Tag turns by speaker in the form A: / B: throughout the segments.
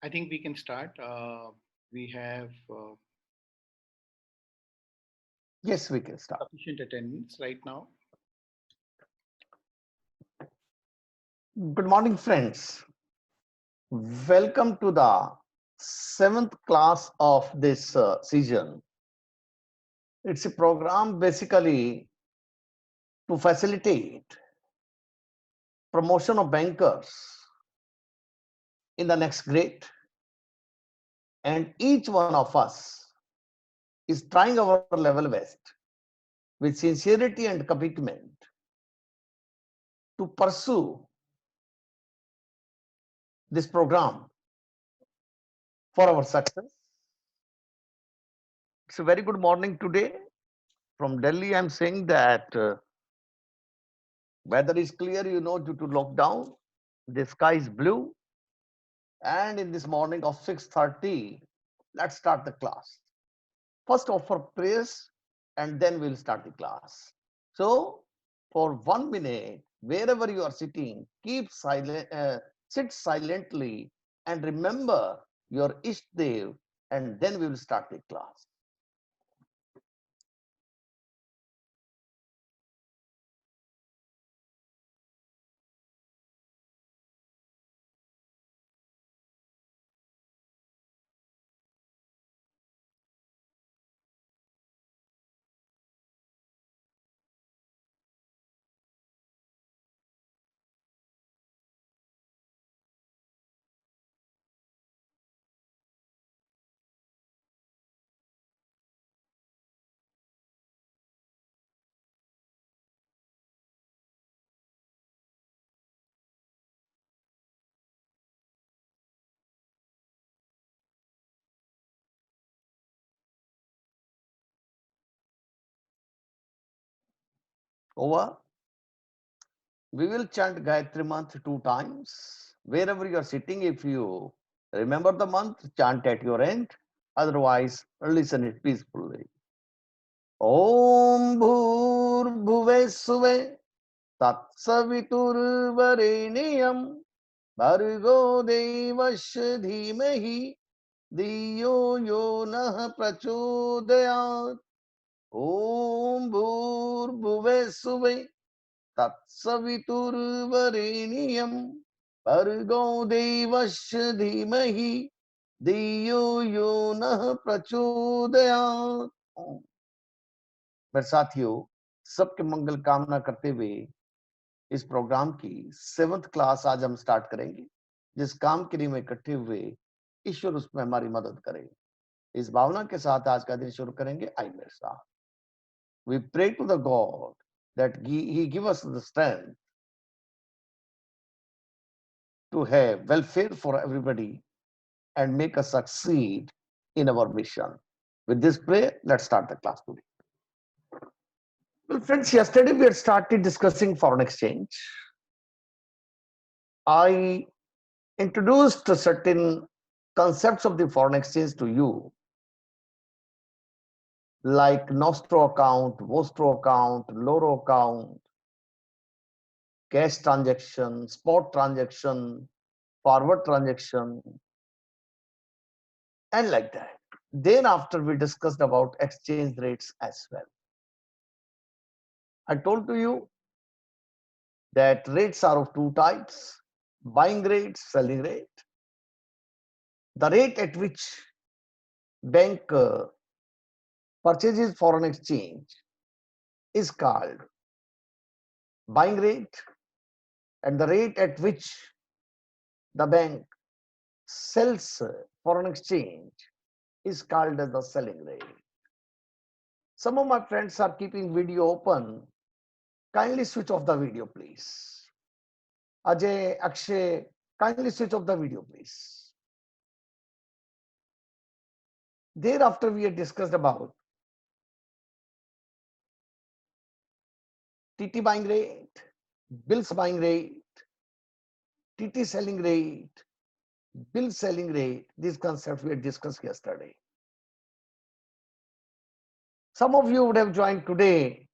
A: I think we can start. We have
B: Yes, we can start.
A: sufficient attendance right now.
B: Good morning, friends. Welcome to the seventh class of this season. It's a program basically to facilitate promotion of bankers in the next grade, and each one of us is trying our level best with sincerity and commitment to pursue this program for our success. It's a very good morning today. From Delhi, I'm saying that weather is clear, due to lockdown. The sky is blue. And in this morning of 6:30, let's start the class. First offer prayers and then we'll start the class. So for 1 minute, wherever you are sitting, sit silently and remember your Ishdev, and then we will start the class. Over. We will chant Gayatri month 2 times. Wherever you are sitting, if you remember the month, chant at your end. Otherwise, listen it peacefully. Om Bhur Bhuve Suve Tatsaviturvareniyam Bhargo Devasya Dhimahi Diyo Yo Nah Prachodayat. Om Bhur Bhuve Suve Tatsaviturvareniyam Bhargo Devasya Dhimahi Diyo Yo Nah Prachodayat. मेरे साथियों, सबके मंगल कामना करते हुए इस programme की seventh class आज हम स्टार्ट करेंगे। जिस काम के लिए हम इकट्ठे हुए, ईश्वर उसमें हमारी मदद करे। इस भावना के साथ आज का दिन शुरू करेंगे। आई मेरे साथ, we pray to the God that he give us the strength to have welfare for everybody and make us succeed in our mission. With this prayer, let's start the class today. Well, friends, yesterday we had started discussing foreign exchange. I introduced certain concepts of the foreign exchange to you, like nostro account, vostro account, loro account, cash transaction, spot transaction, forward transaction, and like that. Then after we discussed about exchange rates as well. I told to you that rates are of two types: buying rate, selling rate. The rate at which bank purchases foreign exchange is called buying rate, and the rate at which the bank sells foreign exchange is called as the selling rate. Some of my friends are keeping video open. Kindly switch off the video, please. Ajay, Akshay, kindly switch off the video, please. Thereafter, we had discussed about TT buying rate, bills buying rate, TT selling rate, bill selling rate. These concepts we had discussed yesterday. Some of you would have joined today,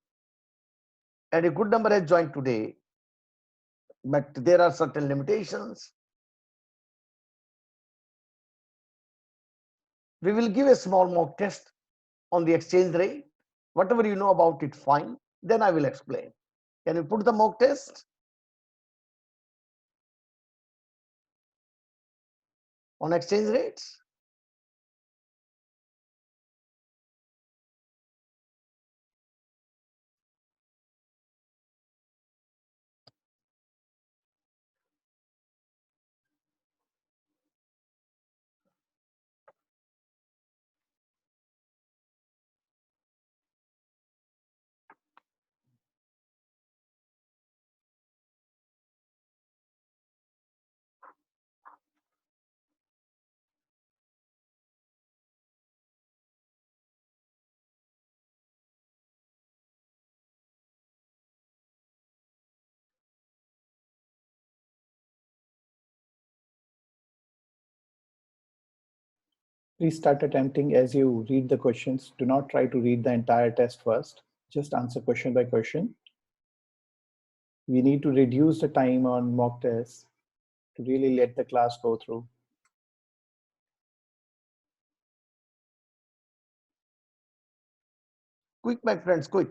B: and a good number has joined today, but there are certain limitations. We will give a small mock test on the exchange rate. Whatever you know about it, fine. Then I will explain. Can you put the mock test on exchange rates?
A: Please start attempting as you read the questions. Do not try to read the entire test first. Just answer question by question. We need to reduce the time on mock tests to really let the class go through.
B: Quick, my friends, quick.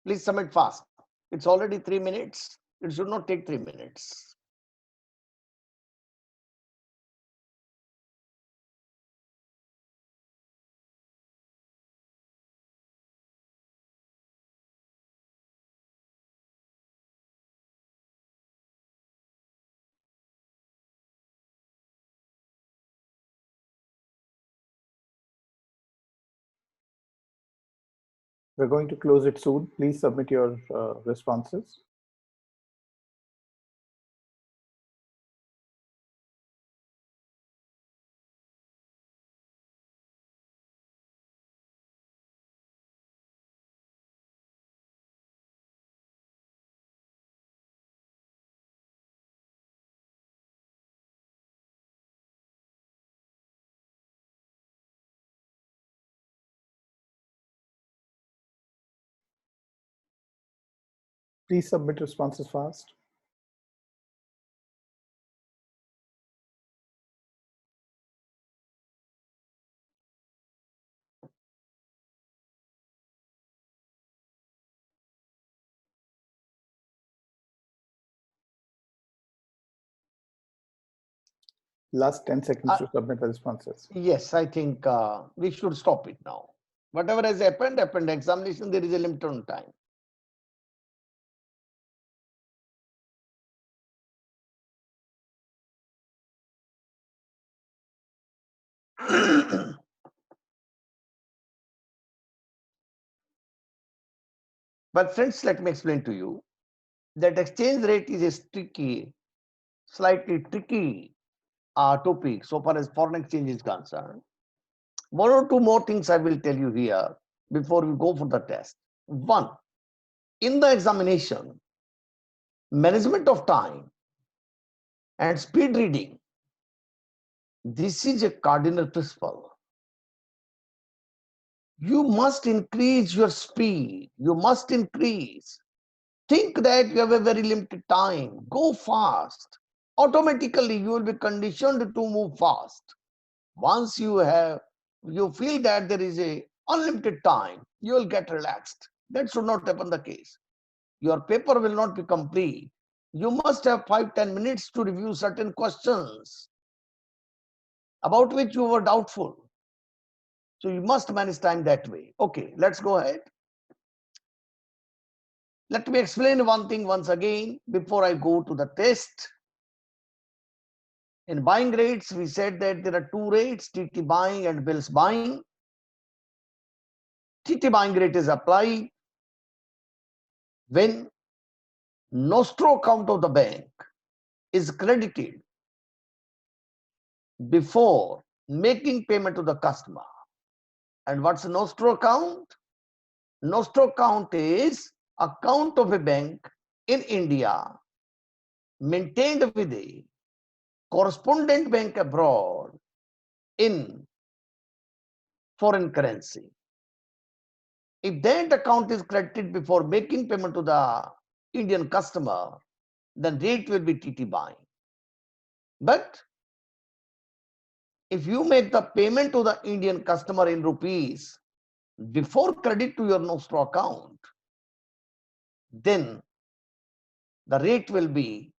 B: Please submit fast. It's already 3 minutes. It should not take 3 minutes.
A: We're going to close it soon. Please submit your responses. Please submit responses fast. Last 10 seconds to submit the responses.
B: Yes, I think we should stop it now. Whatever has happened, happened. Examination, there is a limit on time. But friends, let me explain to you that exchange rate is a slightly tricky topic so far as foreign exchange is concerned. One or two more things I will tell you here before we go for the test. One, in the examination, management of time and speed reading, this is a cardinal principle. You must increase your speed. You must increase. Think that you have a very limited time. Go fast. Automatically, you will be conditioned to move fast. Once you feel that there is a unlimited time, you will get relaxed. That should not happen the case. Your paper will not be complete. You must have 5-10 minutes to review certain questions about which you were doubtful. So you must manage time that way. Okay, let's go ahead. Let me explain one thing once again before I go to the test. In buying rates, we said that there are two rates, TT buying and bills buying. TT buying rate is applied when nostro account of the bank is credited before making payment to the customer. And what's a nostro account? Nostro account is account of a bank in India maintained with a correspondent bank abroad in foreign currency. If that account is credited before making payment to the Indian customer, then rate will be TT buying. But if you make the payment to the Indian customer in rupees before credit to your nostro account, then the rate will be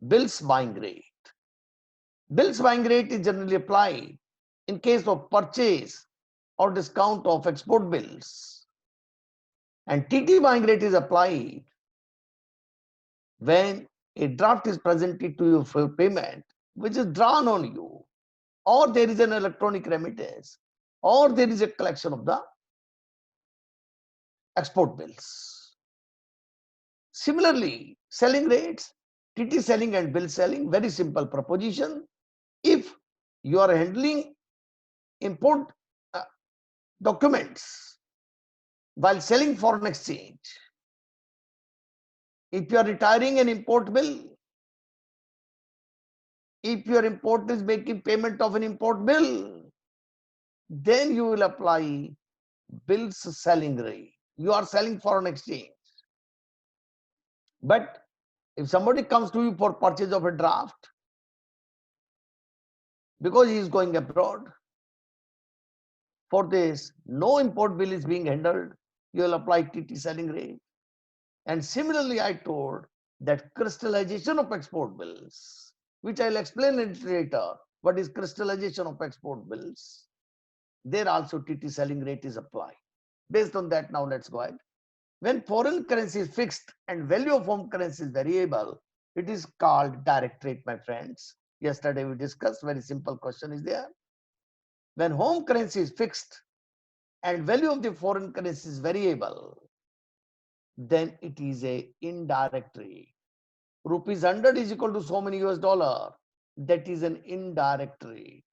B: bills buying rate. Bills buying rate is generally applied in case of purchase or discount of export bills. And TT buying rate is applied when a draft is presented to you for payment, which is drawn on you, or there is an electronic remittance, or there is a collection of the export bills. Similarly, selling rates, TT selling and bill selling, very simple proposition. If you are handling import documents while selling foreign exchange, if you are retiring an import bill, if your import is making payment of an import bill, then you will apply bills selling rate. You are selling foreign exchange. But if somebody comes to you for purchase of a draft because he is going abroad, for this no import bill is being handled, you will apply TT selling rate. And similarly, I told that crystallization of export bills, which I'll explain it later. What is crystallization of export bills? There also TT selling rate is applied. Based on that, now let's go ahead. When foreign currency is fixed and value of home currency is variable, it is called direct rate, my friends. Yesterday we discussed, very simple question is there. When home currency is fixed and value of the foreign currency is variable, then it is a indirect rate. Rupees 100 is equal to so many US dollar. That is an indirect rate.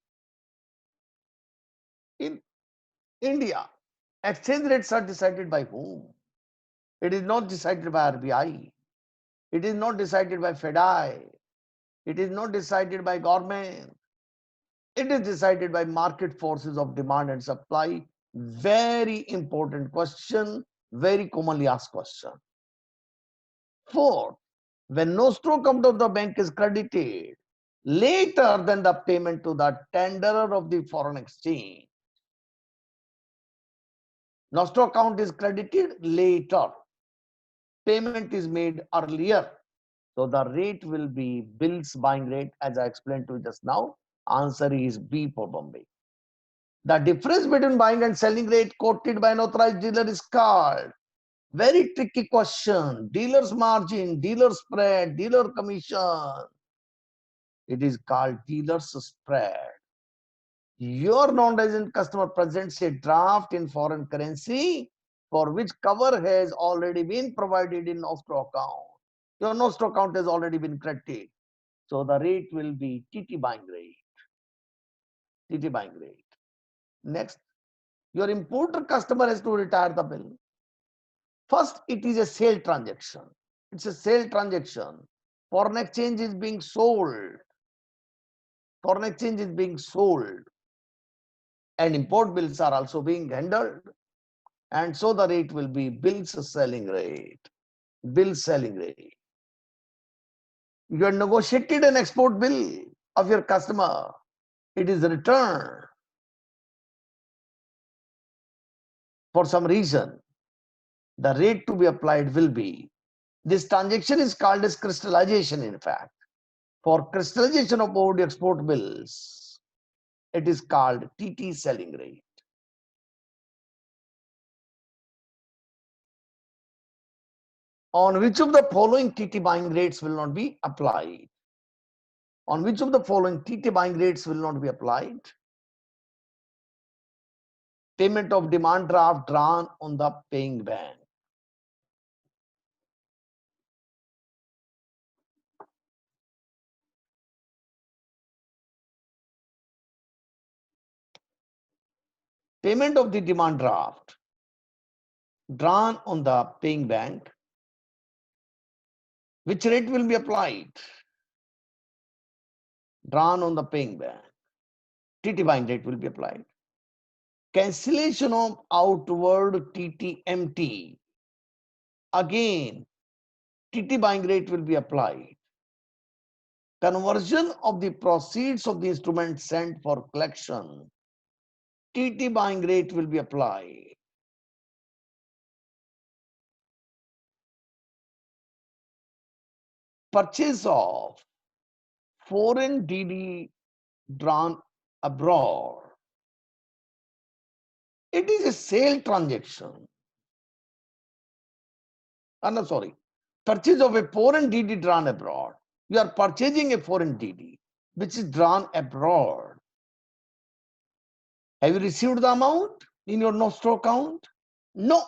B: In India, exchange rates are decided by whom? It is not decided by RBI. It is not decided by FEDI. It is not decided by government. It is decided by market forces of demand and supply. Very important question, very commonly asked question. Fourth, when nostro account of the bank is credited later than the payment to the tenderer of the foreign exchange, nostro account is credited later, payment is made earlier, so the rate will be bills buying rate, as I explained to you just now. Answer is B for Bombay. The difference between buying and selling rate quoted by an authorized dealer is called, very tricky question, dealer's margin, dealer spread, dealer commission. It is called dealer's spread. Your non-resident customer presents a draft in foreign currency for which cover has already been provided in nostro account. Your nostro account has already been credited. So the rate will be TT buying rate. TT buying rate. Next, your importer customer has to retire the bill. First, it is a sale transaction. It's a sale transaction. Foreign exchange is being sold. Foreign exchange is being sold. And import bills are also being handled. And so the rate will be bills selling rate. Bill selling rate. You have negotiated an export bill of your customer. It is returned for some reason. The rate to be applied will be. This transaction is called as crystallization, in fact. For crystallization of overdue export bills, it is called TT selling rate. On which of the following TT buying rates will not be applied? On which of the following TT buying rates will not be applied? Payment of demand draft drawn on the paying bank. Payment of the demand draft drawn on the paying bank. Which rate will be applied? Drawn on the paying bank. TT buying rate will be applied. Cancellation of outward TTMT. Again, TT buying rate will be applied. Conversion of the proceeds of the instrument sent for collection. TT buying rate will be applied. Purchase of foreign DD drawn abroad. It is a sale transaction. No, sorry. Purchase of a foreign DD drawn abroad. You are purchasing a foreign DD which is drawn abroad. Have you received the amount in your nostro account? No.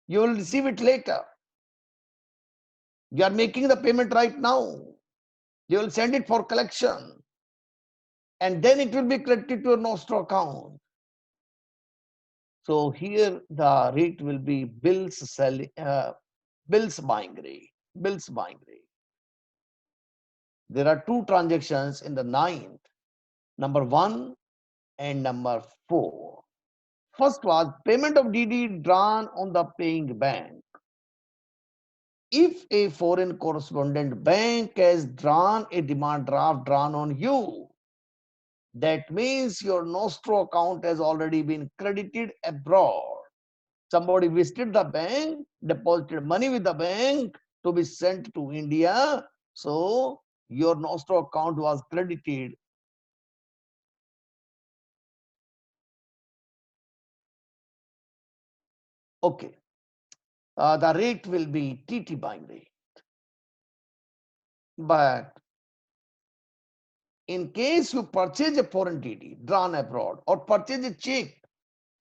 B: You will receive it later. You are making the payment right now. You will send it for collection. And then it will be credited to your nostro account. So here the rate will be bills buying rate. Bills buying rate. There are two transactions in the ninth, number 1 and number 4. First was payment of DD drawn on the paying bank. If a foreign correspondent bank has drawn a demand draft drawn on you, that means your nostro account has already been credited abroad. Somebody visited the bank, deposited money with the bank to be sent to India. So your nostro account was credited. Okay. The rate will be TT buying rate. But in case you purchase a foreign DD drawn abroad or purchase a check,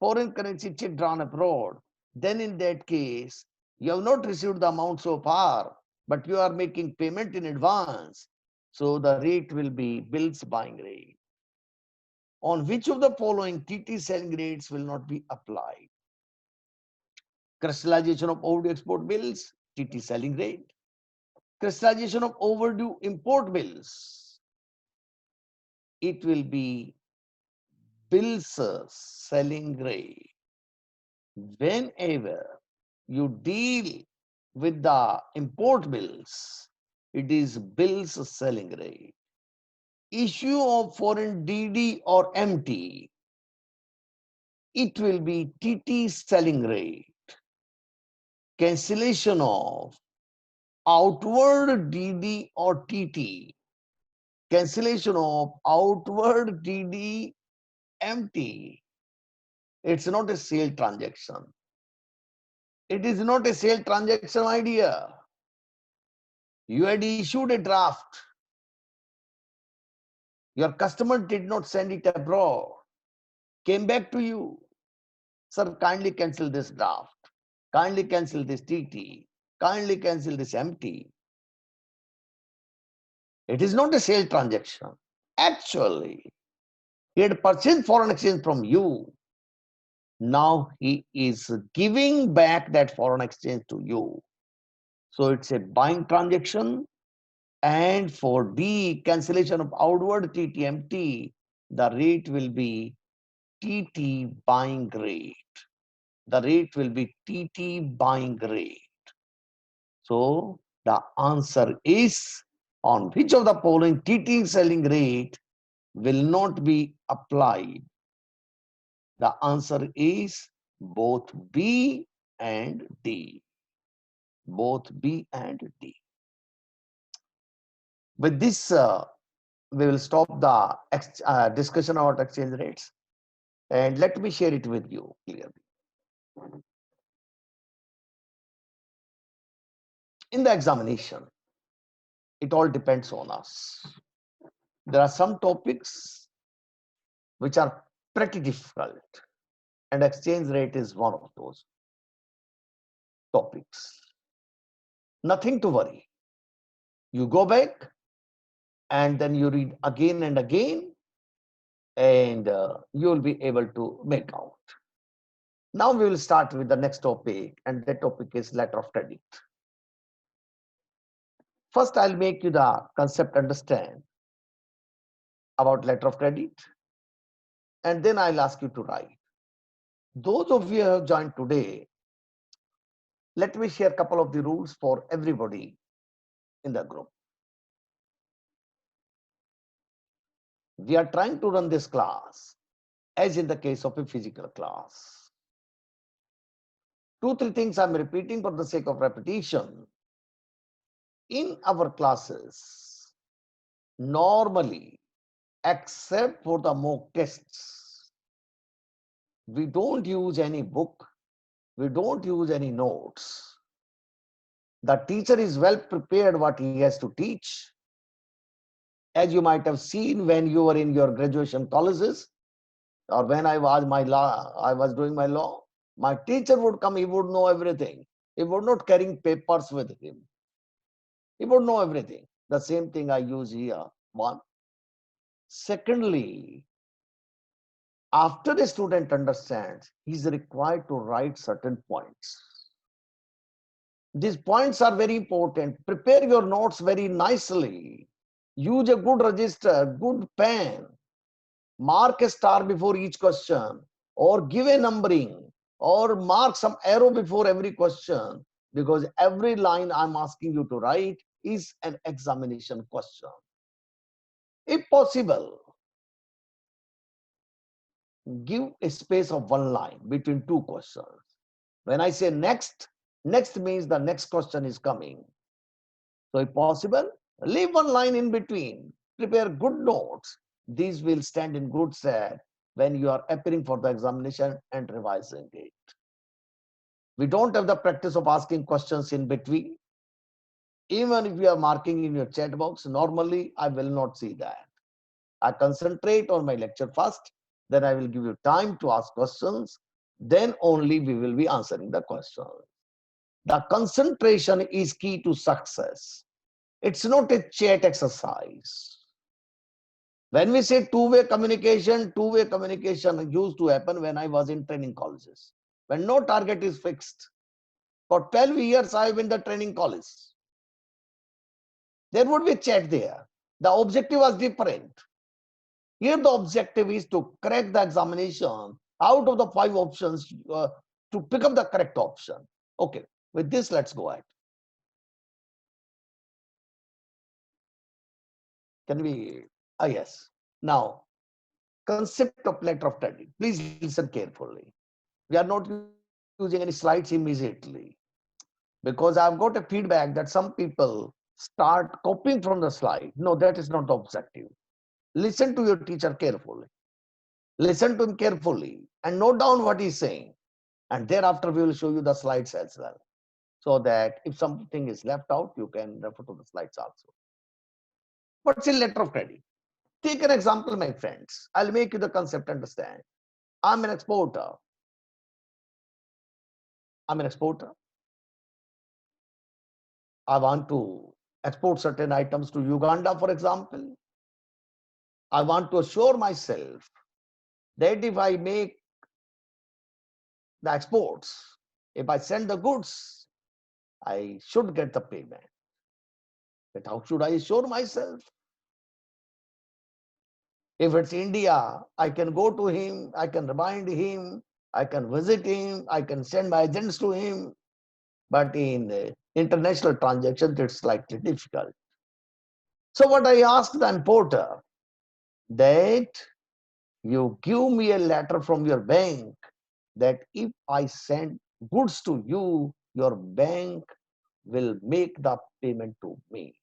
B: foreign currency check drawn abroad, then in that case, you have not received the amount so far, but you are making payment in advance. So the rate will be bills buying rate. On which of the following TT selling rates will not be applied? Crystallization of overdue export bills, TT selling rate. Crystallization of overdue import bills, it will be bills selling rate. Whenever you deal with the import bills, it is bills selling rate. Issue of foreign DD or MT, it will be TT selling rate. Cancellation of outward DD or TT, cancellation of outward DD MT, it's not a sale transaction. It is not a sale transaction idea. You had issued a draft. Your customer did not send it abroad, came back to you, sir, kindly cancel this draft, kindly cancel this TT, kindly cancel this MT. It is not a sale transaction. Actually, he had purchased foreign exchange from you. Now he is giving back that foreign exchange to you. So it's a buying transaction. And for D, cancellation of outward TTMT, the rate will be TT buying rate. The rate will be TT buying rate. So the answer is, on which of the following TT selling rate will not be applied? The answer is both B and D. Both B and D. With this, we will stop the discussion about exchange rates, and let me share it with you clearly. In the examination, it all depends on us. There are some topics which are pretty difficult, and exchange rate is one of those topics. Nothing to worry. You go back and then you read again and again, and you will be able to make out. Now we will start with the next topic, and that topic is letter of credit. First, I'll make you the concept understand about letter of credit, and then I'll ask you to write. Those of you who have joined today, let me share a couple of the rules for everybody in the group. We are trying to run this class as in the case of a physical class. 2-3 things I'm repeating for the sake of repetition. In our classes, normally, except for the mock tests, we don't use any book, we don't use any notes. The teacher is well prepared what he has to teach. As you might have seen when you were in your graduation colleges, or when I was doing my law, my teacher would come, he would know everything. He would not carrying papers with him. He would know everything. The same thing I use here. One. Secondly, after the student understands, he is required to write certain points. These points are very important. Prepare your notes very nicely. Use a good register, good pen. Mark a star before each question, or give a numbering, or mark some arrow before every question, because every line I'm asking you to write is an examination question. If possible, give a space of one line between two questions. When I say next, next means the next question is coming. So if possible, leave one line in between. Prepare good notes. These will stand in good stead when you are appearing for the examination and revising it. We don't have the practice of asking questions in between. Even if you are marking in your chat box, normally I will not see that. I concentrate on my lecture first, then I will give you time to ask questions, then only we will be answering the question. The concentration is key to success. It's not a chat exercise. When we say two-way communication used to happen when I was in training colleges, when no target is fixed. For 12 years, I have been in the training college. There would be a chat there. The objective was different. Here, the objective is to crack the examination out of the 5 options to pick up the correct option. Okay, with this, let's go ahead. Can we? Yes. Now, concept of letter of credit. Please listen carefully. We are not using any slides immediately, because I've got a feedback that some people start copying from the slide. No, that is not the objective. Listen to your teacher carefully. Listen to him carefully and note down what he's saying. And thereafter, we will show you the slides as well, so that if something is left out, you can refer to the slides also. What's a letter of credit? Take an example, my friends. I'll make you the concept understand. I'm an exporter. I'm an exporter. I want to export certain items to Uganda, for example. I want to assure myself that if I make the exports, if I send the goods, I should get the payment. But how should I assure myself? If it's India, I can go to him, I can remind him, I can visit him, I can send my agents to him. But in international transactions, it's slightly difficult. So what I asked the importer, that you give me a letter from your bank that if I send goods to you, your bank will make the payment to me.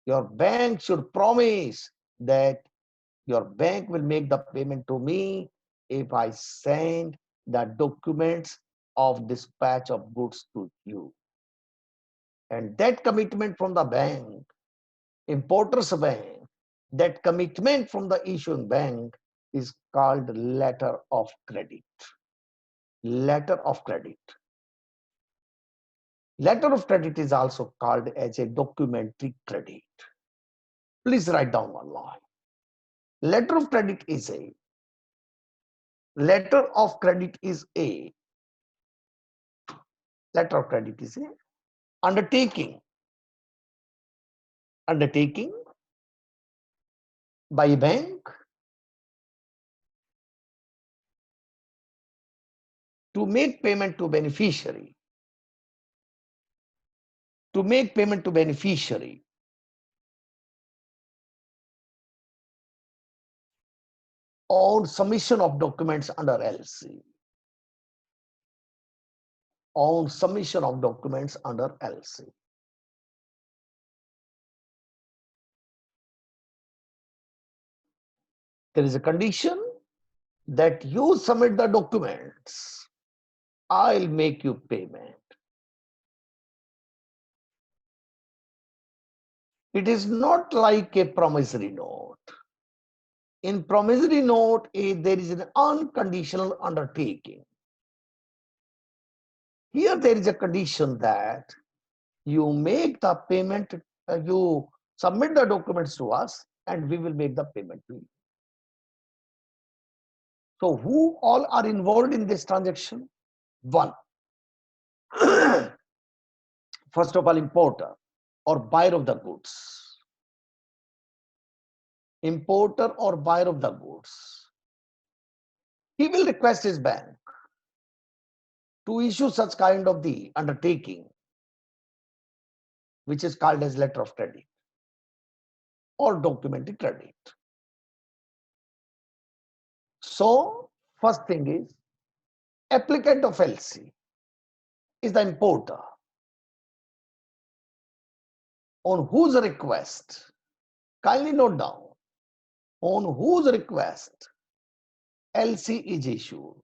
B: Your bank should promise that your bank will make the payment to me if I send the documents of dispatch of goods to you. And that commitment from the bank, importer's bank, that commitment from the issuing bank is called letter of credit. Letter of credit. Letter of credit is also called as a documentary credit. Please write down one line. Letter of credit is a letter of credit is a letter of credit is a undertaking by a bank to make payment to beneficiary on submission of documents under LC. On submission of documents under LC. There is a condition that you submit the documents, I'll make you payment. It is not like a promissory note. In promissory note, there is an unconditional undertaking. Here there is a condition that you make the payment, you submit the documents to us and we will make the payment to you. So who all are involved in this transaction? One, first of all, importer or buyer of the goods. Importer or buyer of the goods. He will request his bank to issue such kind of the undertaking, which is called as letter of credit or documentary credit. So first thing is, applicant of LC is the importer, on whose request, kindly note down, on whose request LC is issued.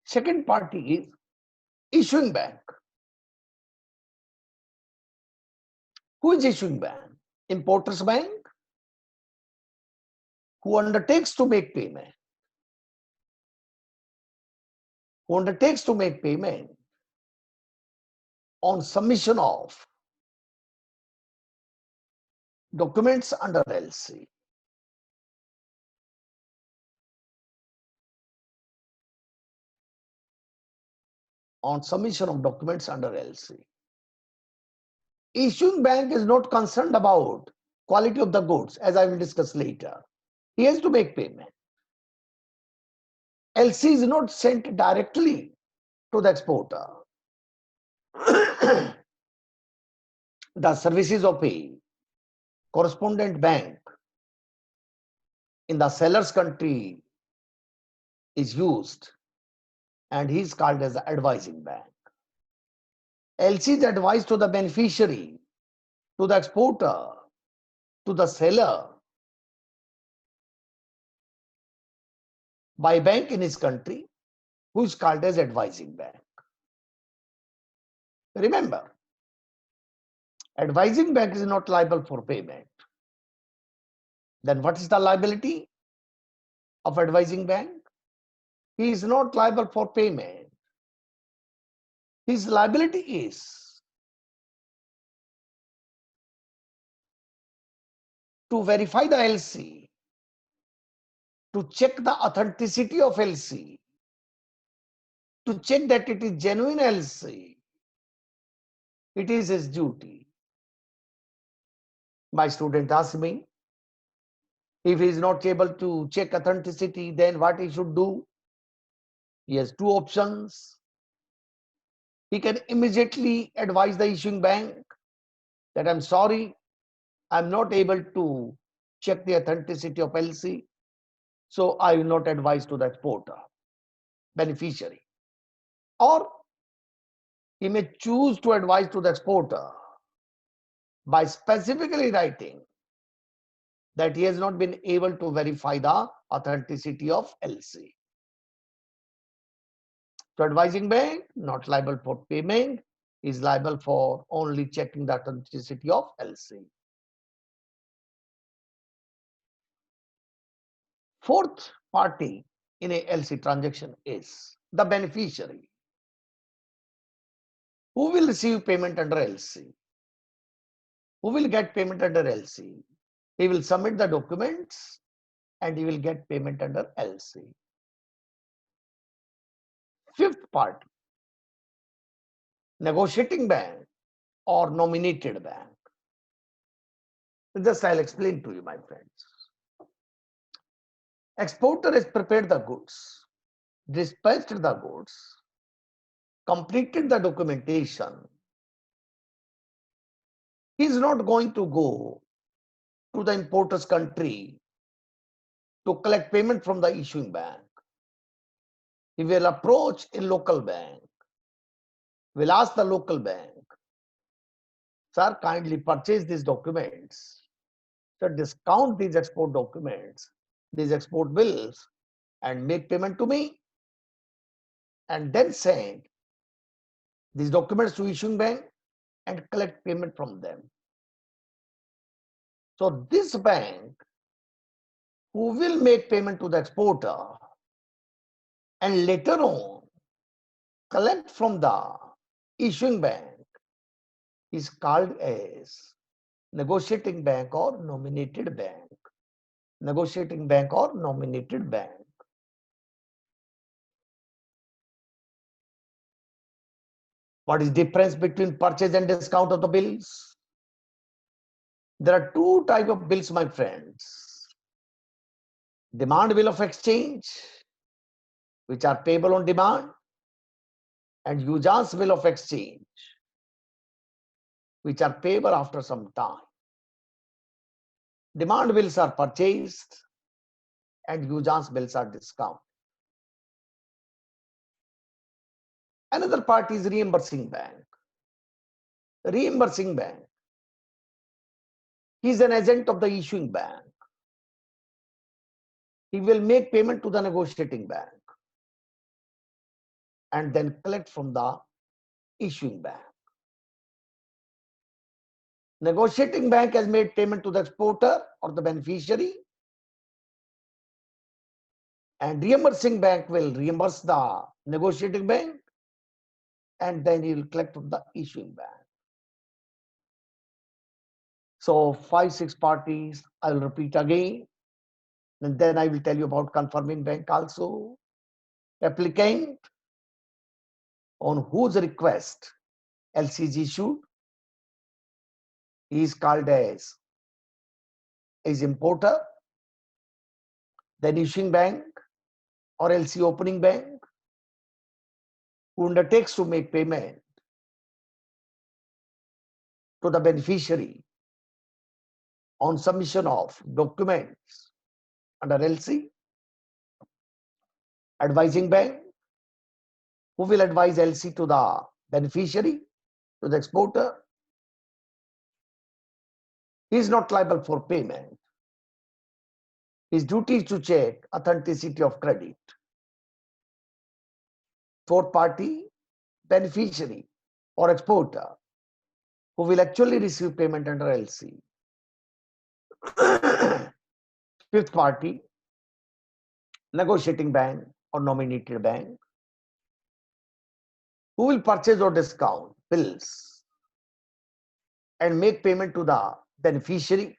B: Second party is issuing bank. Who is issuing bank? Importer's bank, who undertakes to make payment. Who undertakes to make payment on submission of documents under LC. On submission of documents under LC. Issuing bank is not concerned about quality of the goods, as I will discuss later. He has to make payment. LC is not sent directly to the exporter. The services of a correspondent bank in the seller's country is used, and he is called as the advising bank. LC is advised to the beneficiary, to the exporter, to the seller by a bank in his country, who is called as advising bank. Remember, advising bank is not liable for payment. Then what is the liability of advising bank? he is not liable for payment. His liability is to verify the LC, to check the authenticity of LC, to check that it is genuine LC. It is his duty. My student asked me, if he is not able to check authenticity, then what he should do? He has two options. He can immediately advise the issuing bank that I'm sorry, I'm not able to check the authenticity of LC, so I will not advise to the exporter, beneficiary. Or he may choose to advise to the exporter by specifically writing that he has not been able to verify the authenticity of LC. So advising bank, not liable for payment, is liable for only checking the authenticity of LC. Fourth party in a LC transaction is the beneficiary. Who will receive payment under LC? Who will get payment under LC? He will submit the documents and he will get payment under LC. Fifth party, negotiating bank or nominated bank. Just I'll explain to you, my friends. Exporter has prepared the goods, dispatched the goods, completed the documentation. He is not going to go to the importer's country to collect payment from the issuing bank. He will approach a local bank, will ask the local bank, sir, kindly purchase these documents, so discount these export documents, these export bills, and make payment to me, and then send these documents to issuing bank and collect payment from them. So this bank who will make payment to the exporter and later on collect from the issuing bank is called as negotiating bank or nominated bank. Negotiating bank or nominated bank. What is difference between purchase and discount of the bills? There are two types of bills, my friends. Demand bill of exchange, which are payable on demand, and usance bill of exchange, which are payable after some time. Demand bills are purchased and usance bills are discounted. Another part is reimbursing bank. Reimbursing bank, he is an agent of the issuing bank. He will make payment to the negotiating bank and then collect from the issuing bank. Negotiating bank has made payment to the exporter or the beneficiary, and reimbursing bank will reimburse the negotiating bank and then he will collect from the issuing bank. So 5-6 parties, I will repeat again, and then I will tell you about confirming bank also. Applicant on whose request LC is issued, he is called as importer. Then issuing bank or LC opening bank who undertakes to make payment to the beneficiary on submission of documents under LC. Advising bank who will advise LC to the beneficiary, to the exporter. He is not liable for payment. His duty is to check authenticity of credit. Fourth party, beneficiary or exporter who will actually receive payment under LC. Fifth party, negotiating bank or nominated bank, who will purchase or discount bills and make payment to the beneficiary,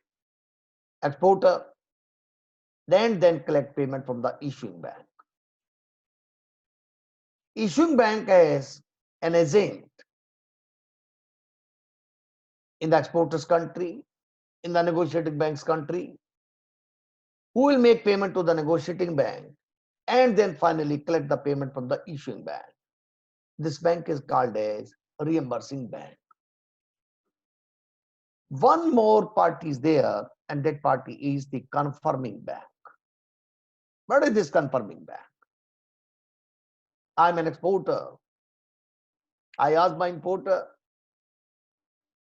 B: exporter, then collect payment from the issuing bank. Issuing bank as an agent in the exporter's country, in the negotiating bank's country, who will make payment to the negotiating bank and then finally collect the payment from the issuing bank. This bank is called as reimbursing bank. One more party is there, and that party is the confirming bank. What is this confirming bank? I'm an exporter. I ask my importer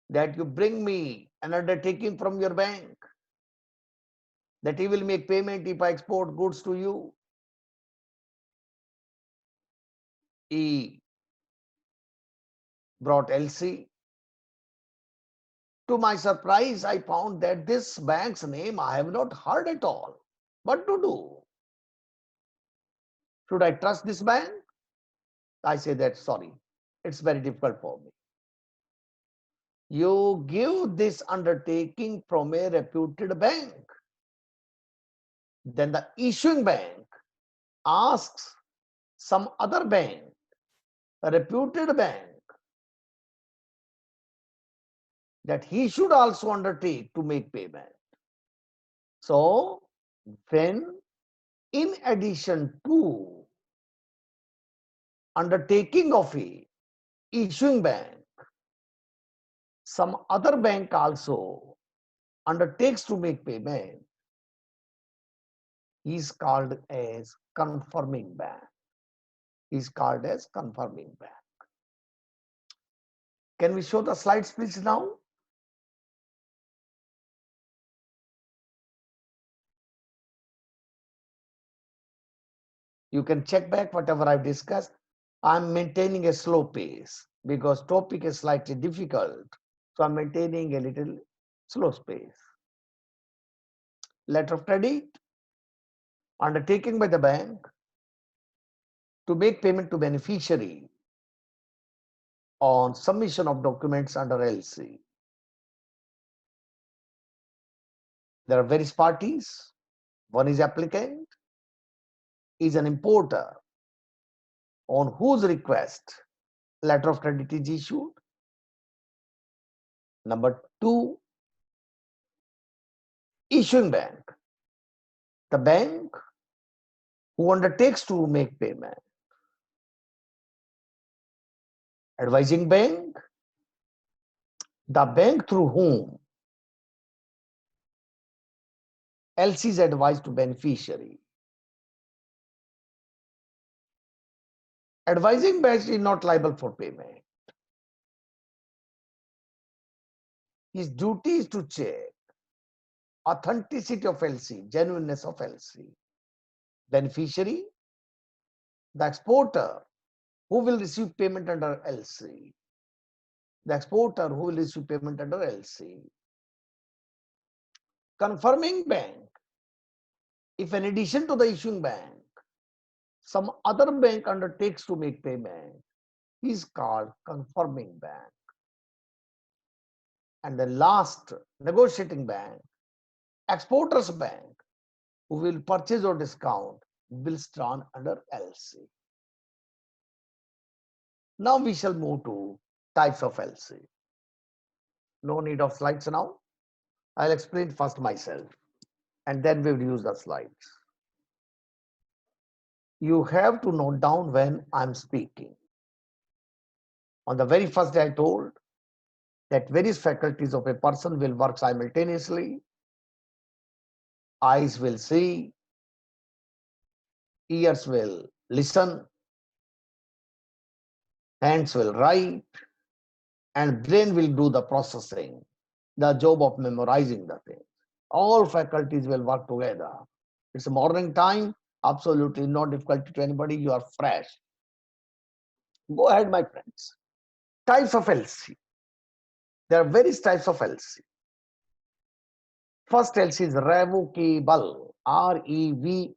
B: that you bring me an undertaking from your bank that he will make payment if I export goods to you. He brought LC. To my surprise, I found that this bank's name I have not heard at all. What to do? Should I trust this bank? I say that, sorry, it's very difficult for me. You give this undertaking from a reputed bank. Then the issuing bank asks some other bank, a reputed bank, that he should also undertake to make payment. So, when in addition to undertaking of a issuing bank, some other bank also undertakes to make payment, he is called as confirming bank. He is called as confirming bank. Can we show the slides please now? You can check back whatever I've discussed. I'm maintaining a slow pace because topic is slightly difficult. So I'm maintaining a little slow pace. Letter of credit, undertaking by the bank to make payment to beneficiary on submission of documents under LC. There are various parties. One is applicant, is an importer on whose request letter of credit is issued. Number two, issuing bank, the bank who undertakes to make payment. Advising bank, the bank through whom LC is advised to beneficiary. Advising bank is not liable for payment. His duty is to check authenticity of LC, genuineness of LC. Beneficiary, the exporter who will receive payment under LC. The exporter who will receive payment under LC. Confirming bank, if in addition to the issuing bank, some other bank undertakes to make payment, is called confirming bank. And the last, negotiating bank, exporters bank, who will purchase or discount bills drawn under LC. Now we shall move to types of LC. No need of slides now. I'll explain first myself and then we'll use the slides. You have to note down when I'm speaking. On the very first day I told that various faculties of a person will work simultaneously. Eyes will see, ears will listen, hands will write, and brain will do the processing, the job of memorizing the things. All faculties will work together. It's a morning time, absolutely no difficulty to anybody, you are fresh. Go ahead, my friends. Types of LC. There are various types of LC. First LC is revocable, REVOCABLE,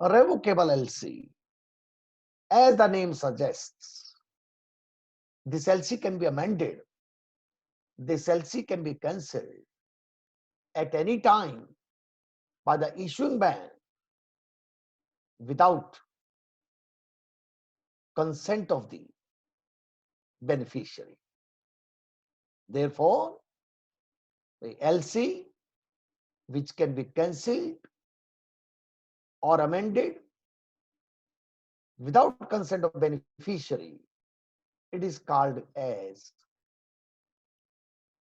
B: revocable LC. As the name suggests, this LC can be amended. This LC can be cancelled at any time by the issuing bank without consent of the beneficiary. Therefore, the LC which can be cancelled or amended without consent of beneficiary, it is called as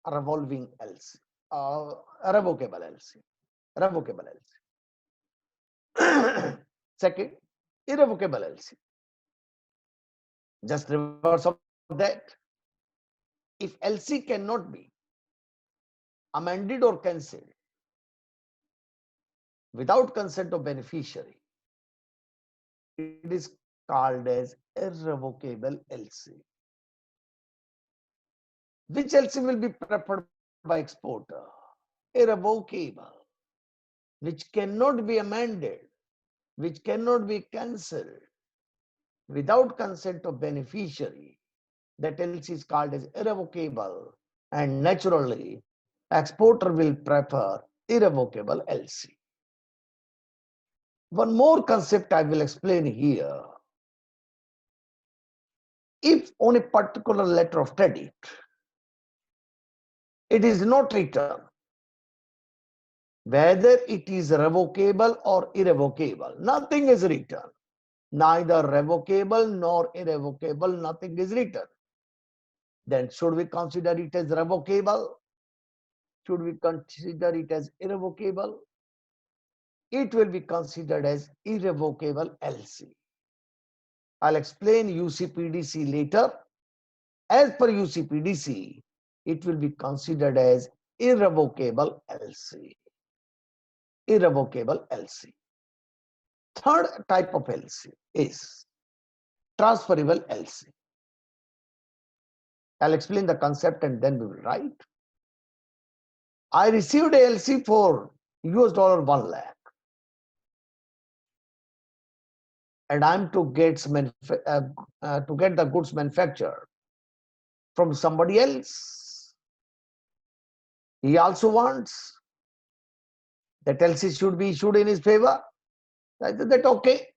B: a revolving LC, a revocable LC. Revocable LC. Second, irrevocable LC. Just reverse of that. If LC cannot be amended or cancelled without consent of beneficiary, it is called as irrevocable LC. Which LC will be preferred by exporter? Irrevocable, which cannot be amended, which cannot be cancelled without consent of beneficiary. That LC is called as irrevocable, and naturally, exporter will prefer irrevocable LC. One more concept I will explain here. If on a particular letter of credit, it is not written whether it is revocable or irrevocable, nothing is written. Neither revocable nor irrevocable, nothing is written. Then should we consider it as revocable? Should we consider it as irrevocable? It will be considered as irrevocable LC. I'll explain UCPDC later. As per UCPDC, it will be considered as irrevocable LC. Irrevocable LC. Third type of LC is transferable LC. I'll explain the concept and then we will write. I received a LC for $1 lakh, and I'm to get the goods manufactured from somebody else. He also wants that LC should be issued in his favor. I said that okay.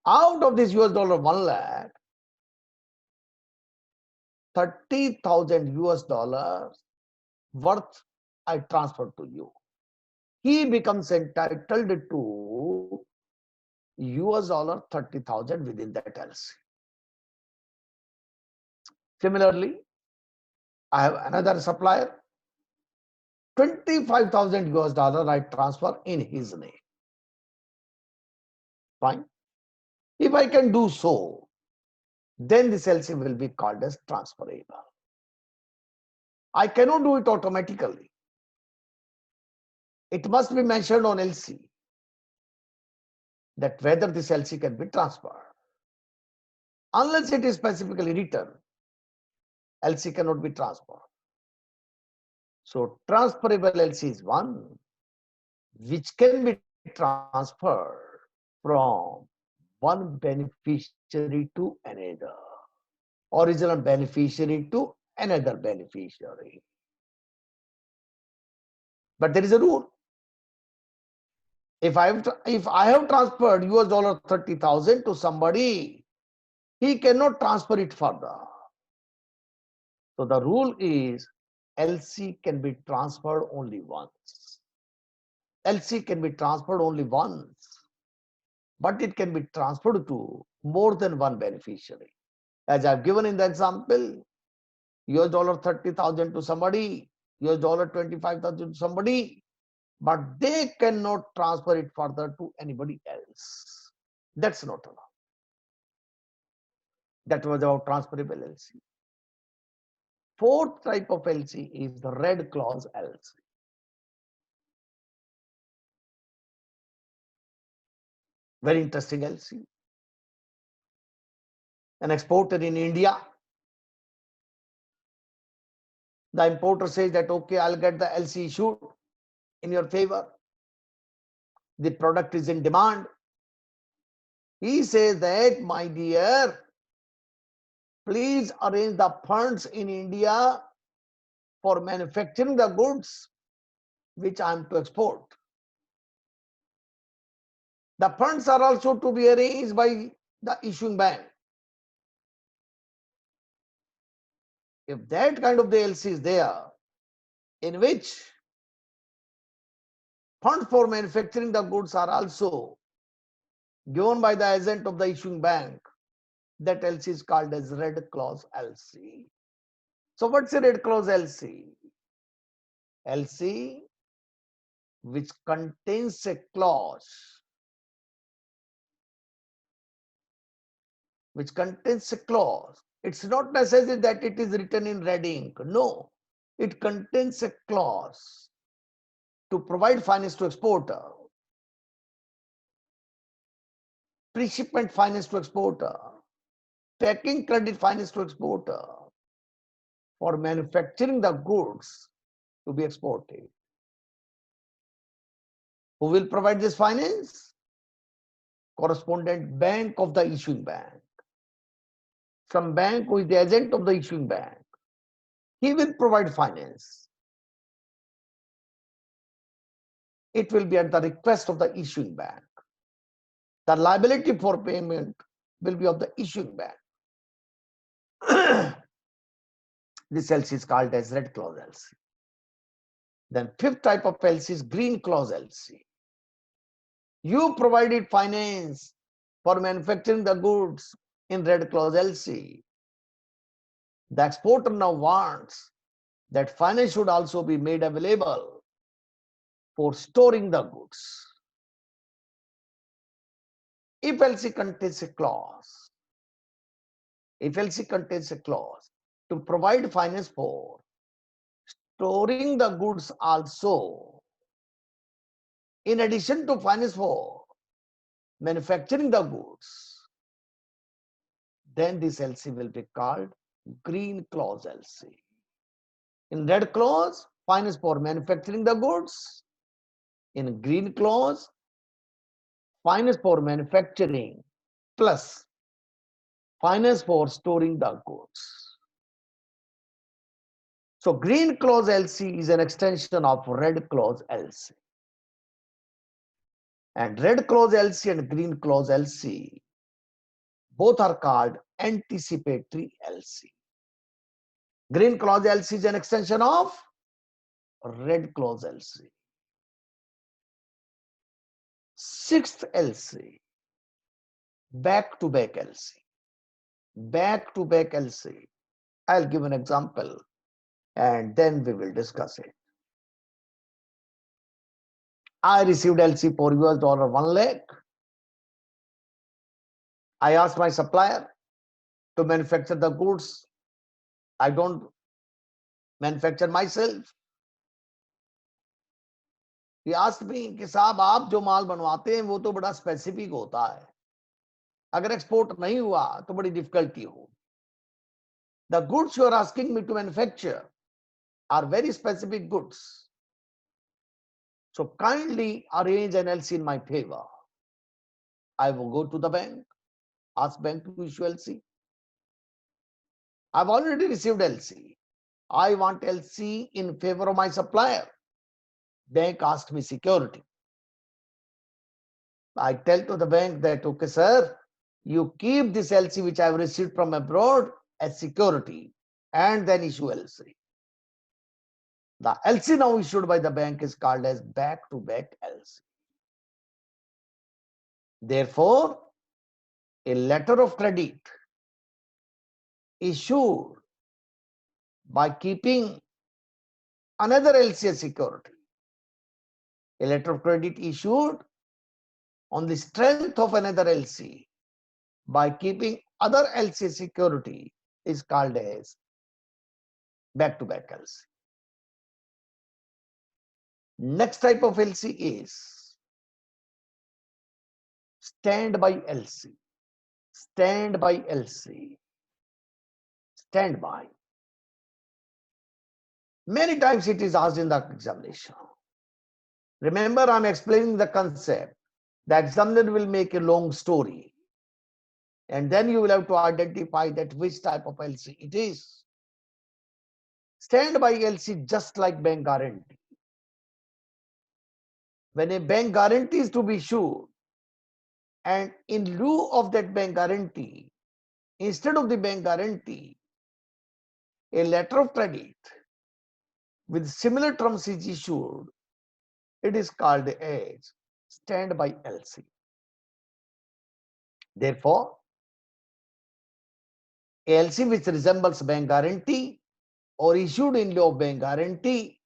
B: Out of this $1 lakh, 30,000 US dollars worth I transfer to you. He becomes entitled to $30,000 within that LC. Similarly, I have another supplier, 25,000 US dollars I transfer in his name. Fine. If I can do so, then this LC will be called as transferable. I cannot do it automatically. It must be mentioned on LC that whether this LC can be transferred. Unless it is specifically written, LC cannot be transferred. So transferable LC is one which can be transferred from one beneficiary to another, original beneficiary to another beneficiary. But there is a rule. If I have transferred $30,000 to somebody, he cannot transfer it further. So the rule is LC can be transferred only once. LC can be transferred only once, but it can be transferred to more than one beneficiary. As I've given in the example, $30,000 to somebody, $25,000 to somebody, but they cannot transfer it further to anybody else. That's not allowed. That was about transferable LC. Fourth type of LC is the red clause LC. Very interesting LC. An exporter in India, the importer says that okay, I'll get the LC issued in your favor. The product is in demand. He says that, my dear, please arrange the funds in India for manufacturing the goods which I am to export. The funds are also to be arranged by the issuing bank. If that kind of the LC is there, in which funds for manufacturing the goods are also given by the agent of the issuing bank, that LC is called as red clause LC. So what's a red clause LC? LC which contains a clause, It's not necessary that it is written in red ink. No, it contains a clause to provide finance to exporter, pre-shipment finance to exporter, packing credit finance to exporter for manufacturing the goods to be exported. Who will provide this finance? Correspondent bank of the issuing bank. Some bank who is the agent of the issuing bank. He will provide finance. It will be at the request of the issuing bank. The liability for payment will be of the issuing bank. This LC is called as red clause LC. Then fifth type of LC is green clause LC. You provided finance for manufacturing the goods in red clause LC. The exporter now wants that finance should also be made available for storing the goods. If LC contains a clause, to provide finance for storing the goods also, in addition to finance for manufacturing the goods, then this LC will be called green clause LC. In red clause, finance for manufacturing the goods. In green clause, finance for manufacturing plus finance for storing the goods. So green clause LC is an extension of red clause LC. And red clause LC and green clause LC, both are called anticipatory LC. Green clause LC is an extension of red clause LC. Sixth LC, back-to-back LC. Back-to-back LC. I'll give an example and then we will discuss it. I received LC for US dollar 1 lakh. I asked my supplier to manufacture the goods. I don't manufacture myself. He asked me कि साहब आप जो माल बनवाते हैं वो तो बड़ा specific होता है, अगर एक्सपोर्ट नहीं हुआ तो बड़ी डिफिकल्टी हो. The goods you are asking me to manufacture are very specific goods. So kindly arrange an LC in my favor. I will go to the bank, ask bank to issue LC. I've already received LC. I want LC in favor of my supplier. Bank asked me security. I tell to the bank that, okay, sir, you keep this LC which I have received from abroad as security and then issue LC. The LC now issued by the bank is called as back-to-back LC. Therefore, a letter of credit issued by keeping another LC as security. A letter of credit issued on the strength of another LC by keeping other LC security is called as back-to-back LC. Next type of LC is standby LC. Standby LC. Standby. Many times it is asked in the examination. Remember, I'm explaining the concept. The examiner will make a long story. And then you will have to identify that which type of LC it is. Standby LC, just like bank guarantee. When a bank guarantee is to be issued, and in lieu of that bank guarantee, instead of the bank guarantee, a letter of credit with similar terms is issued, it is called as standby LC. Therefore, a LC which resembles bank guarantee or issued in lieu of bank guarantee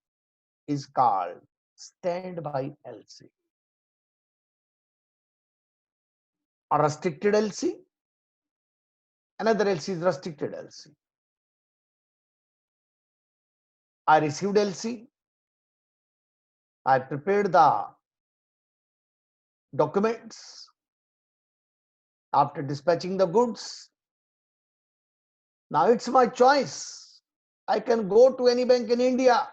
B: is called standby LC. A restricted LC, another LC is restricted LC. I received LC, I prepared the documents. After dispatching the goods, now it's my choice. I can go to any bank in India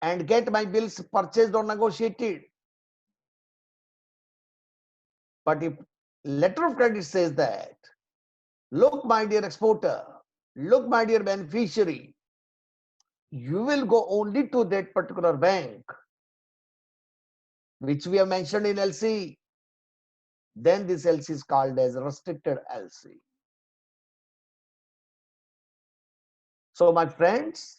B: and get my bills purchased or negotiated. But if letter of credit says that, look, my dear exporter, look, my dear beneficiary, you will go only to that particular bank which we have mentioned in LC, then this LC is called as restricted LC. So my friends,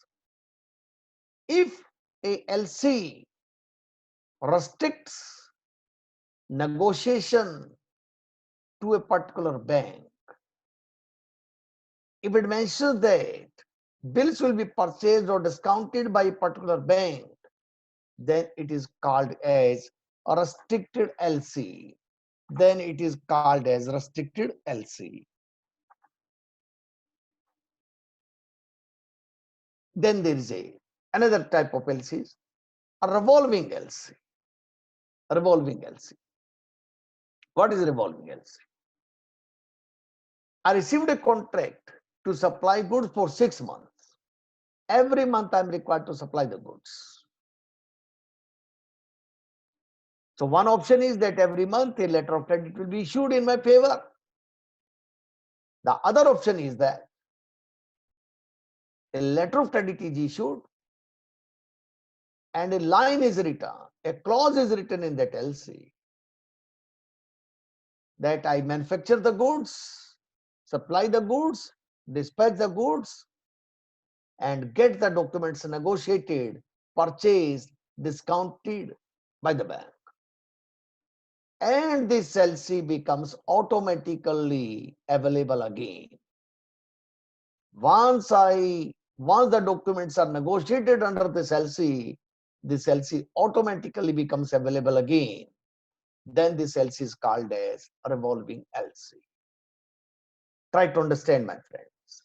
B: if a LC restricts negotiation to a particular bank, if it mentions that bills will be purchased or discounted by a particular bank, then it is called as a restricted LC. Then it is called as restricted LC. Then there is another type of LCs, a revolving LC. Revolving LC. What is revolving LC? I received a contract to supply goods for 6 months. Every month I am required to supply the goods. So one option is that every month a letter of credit will be issued in my favor. The other option is that a letter of credit is issued and a line is written, a clause is written in that LC that I manufacture the goods, supply the goods, dispatch the goods, and get the documents negotiated, purchased, discounted by the bank. And this LC becomes automatically available again. Once the documents are negotiated under this LC automatically becomes available again. Then this LC is called as a revolving LC. Try to understand, my friends.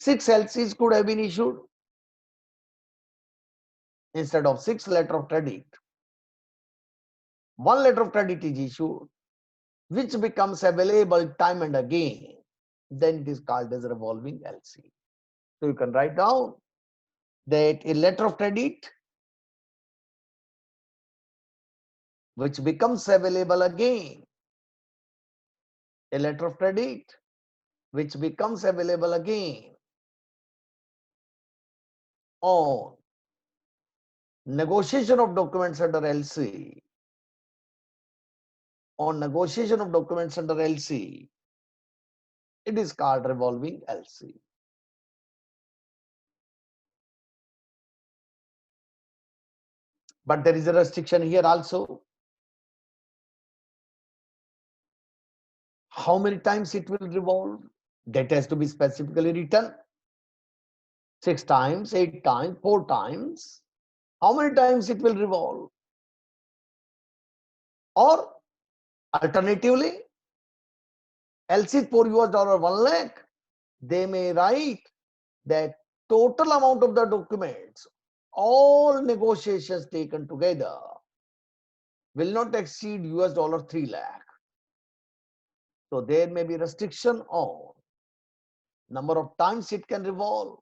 B: 6 LCs could have been issued instead of 6 letter of credit. 1 letter of credit is issued, which becomes available time and again. Then it is called as revolving LC. So you can write down that a letter of credit which becomes available again, a letter of credit which becomes available again on negotiation of documents under LC, on negotiation of documents under LC, it is called revolving LC. But there is a restriction here also. How many times it will revolve? That has to be specifically written. 6 times, 8 times, 4 times. How many times it will revolve? Or alternatively, LC for US dollar 1 lakh, they may write that total amount of the documents, all negotiations taken together, will not exceed US dollar 3 lakh. So there may be restriction on number of times it can revolve.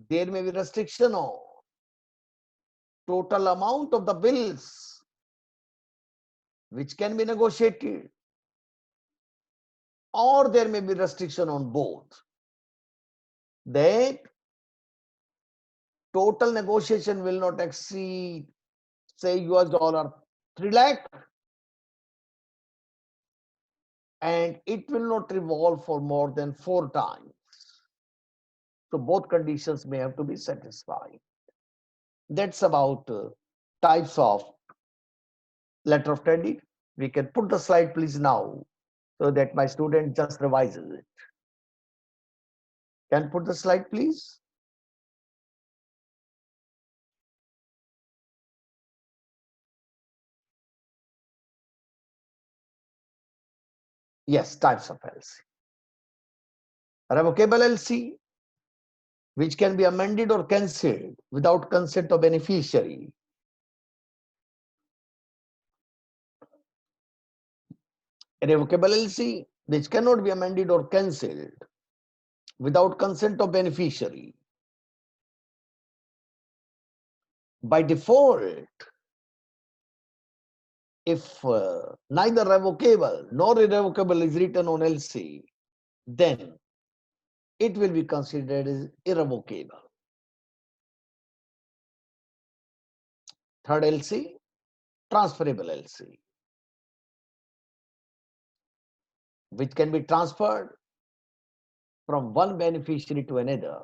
B: There may be restriction on total amount of the bills which can be negotiated, or there may be restriction on both. That total negotiation will not exceed, say, $3 lakh, and it will not revolve for more than 4 times. So both conditions may have to be satisfied. That's about types of letter of credit. We can put the slide please now, so that my student just revises it. Can put the slide please? Yes, types of LC. Revocable LC, which can be amended or cancelled without consent of beneficiary. A revocable LC, which cannot be amended or cancelled without consent of beneficiary. By default, if neither revocable nor irrevocable is written on LC, then it will be considered as irrevocable. Third LC, transferable LC, which can be transferred from one beneficiary to another.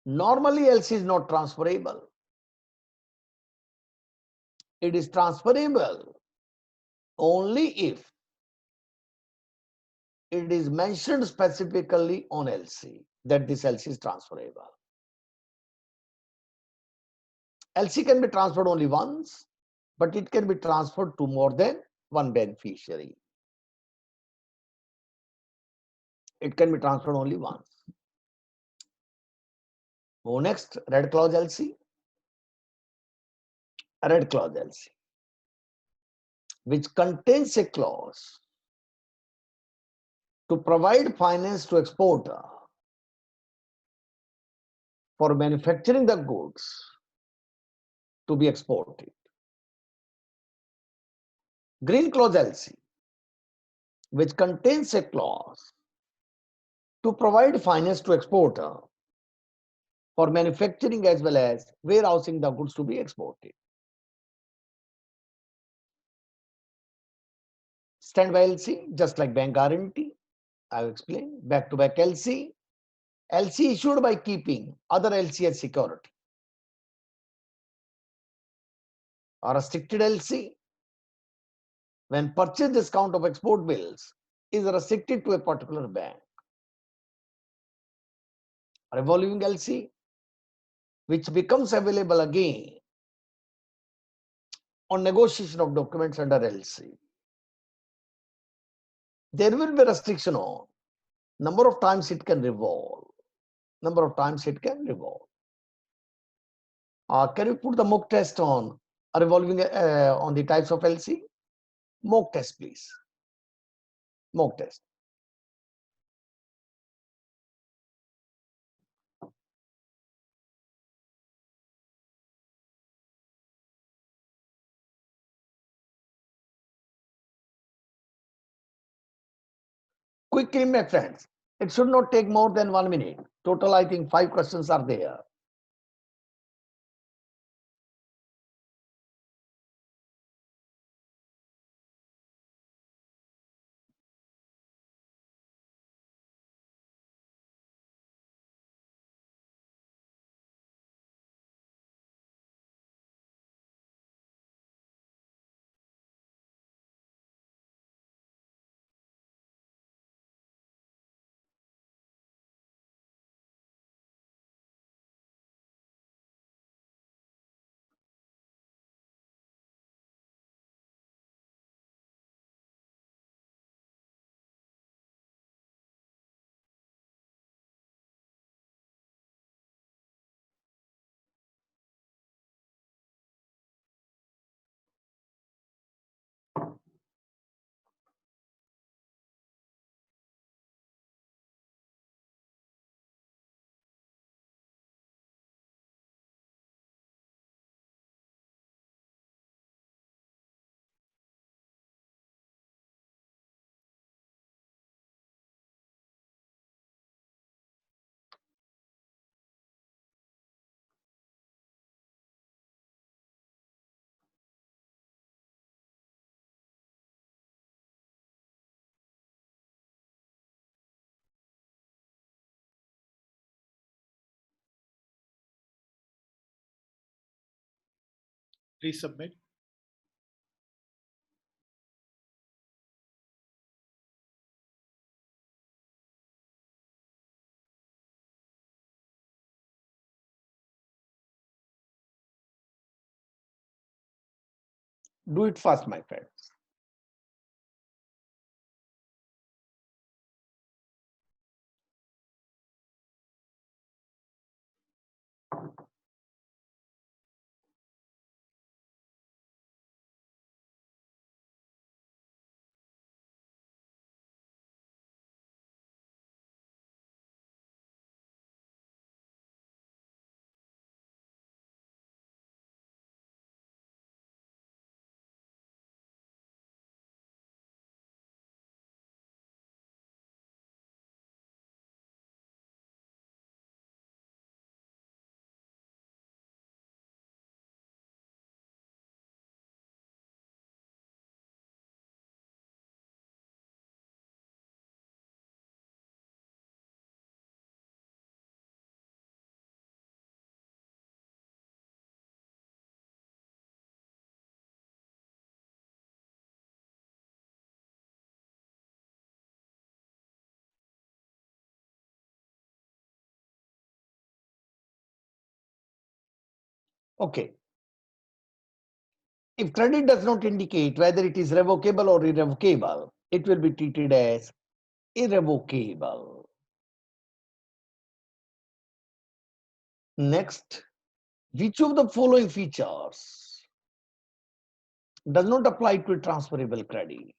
B: Normally, LC is not transferable. It is transferable only if it is mentioned specifically on LC that this LC is transferable. LC can be transferred only once, but it can be transferred to more than one beneficiary. It can be transferred only once. Go next, red clause LC. Red clause LC, which contains a clause to provide finance to exporter for manufacturing the goods to be exported. Green clause LC, which contains a clause to provide finance to exporter for manufacturing as well as warehousing the goods to be exported. Standby LC, just like bank guarantee, I have explained. Back-to-back LC, LC issued by keeping other LC as security. Or restricted LC, when purchase discount of export bills is restricted to a particular bank. Revolving LC, which becomes available again on negotiation of documents under LC. There will be restriction on number of times it can revolve. Number of times it can revolve. Can you put the mock test on revolving on the types of LC? Mock test, please. Mock test. Quickly, my friends. It should not take more than 1 minute. Total, I think 5 questions are there.
A: Please submit.
B: Do it fast, my friends. Okay. If credit does not indicate whether it is revocable or irrevocable, it will be treated as irrevocable. Next, which of the following features does not apply to a transferable credit?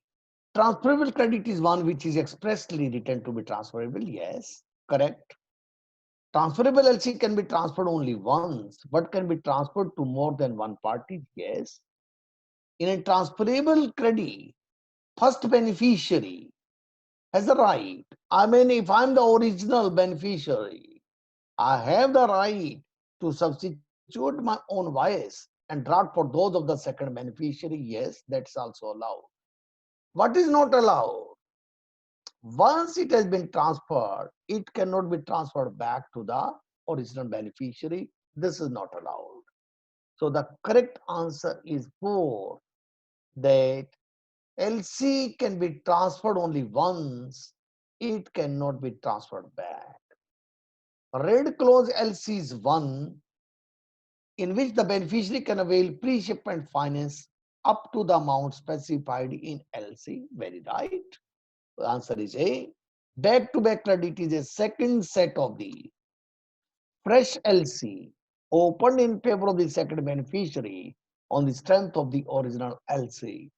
B: Transferable credit is one which is expressly written to be transferable. Yes, correct. Transferable LC can be transferred only once, but can be transferred to more than one party. Yes. In a transferable credit, first beneficiary has the right. I mean, if I'm the original beneficiary, I have the right to substitute my own voice and draft for those of the second beneficiary. Yes, that's also allowed. What is not allowed? Once it has been transferred, it cannot be transferred back to the original beneficiary. This is not allowed. So the correct answer is 4, that LC can be transferred only once. It cannot be transferred back. Red clause LC is one in which the beneficiary can avail pre-shipment finance up to the amount specified in LC. Very right. The answer is A. Back-to-back credit is a second set of the fresh LC opened in favor of the second beneficiary on the strength of the original LC.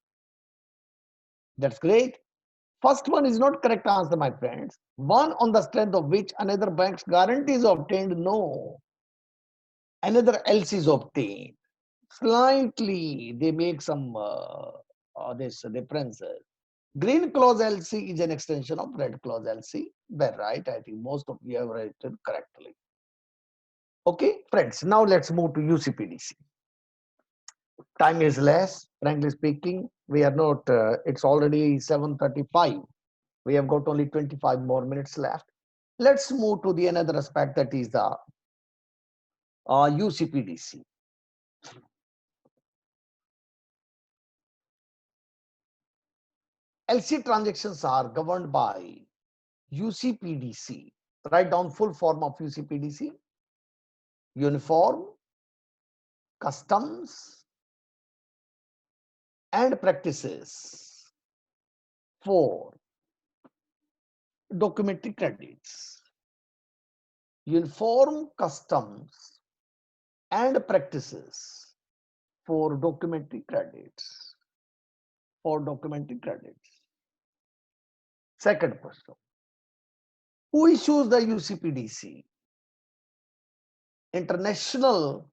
B: That's great. First one is not correct answer, my friends. One on the strength of which another bank's guarantee is obtained. No. Another else is obtained. Slightly, they make some this differences. Green clause LC is an extension of red clause LC. They're right. I think most of you have written correctly. Okay, friends. Now let's move to UCPDC. Time is less, frankly speaking. We are not. It's already 7:35. We have got only 25 more minutes left. Let's move to the another aspect, that is the UCPDC. LC transactions are governed by UCPDC. Write down full form of UCPDC. Uniform, Customs, and Practices for documentary credits. Uniform, Customs, and Practices for documentary credits. For documentary credits. Second question. Who issues the UCPDC? International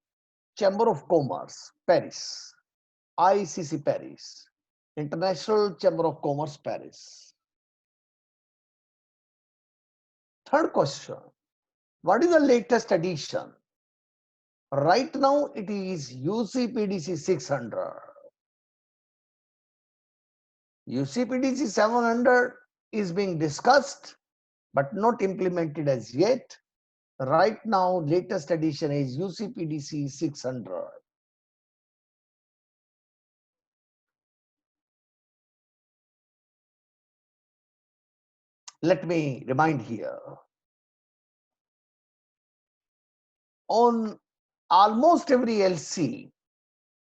B: Chamber of Commerce, Paris. ICC Paris. International Chamber of Commerce, Paris. Third question. What is the latest edition? Right now it is UCPDC 600. UCPDC 700 is being discussed but not implemented as yet. Right now latest edition is UCPDC 600. Let me remind here, on almost every LC,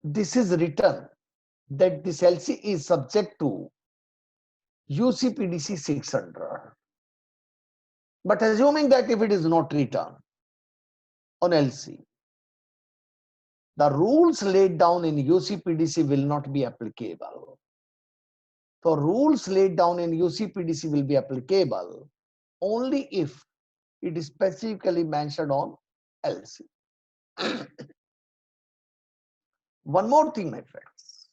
B: this is written that this LC is subject to UCPDC 600. But assuming that if it is not written on LC, the rules laid down in UCPDC will not be applicable. So rules laid down in UCPDC will be applicable only if it is specifically mentioned on LC. One more thing, my friends.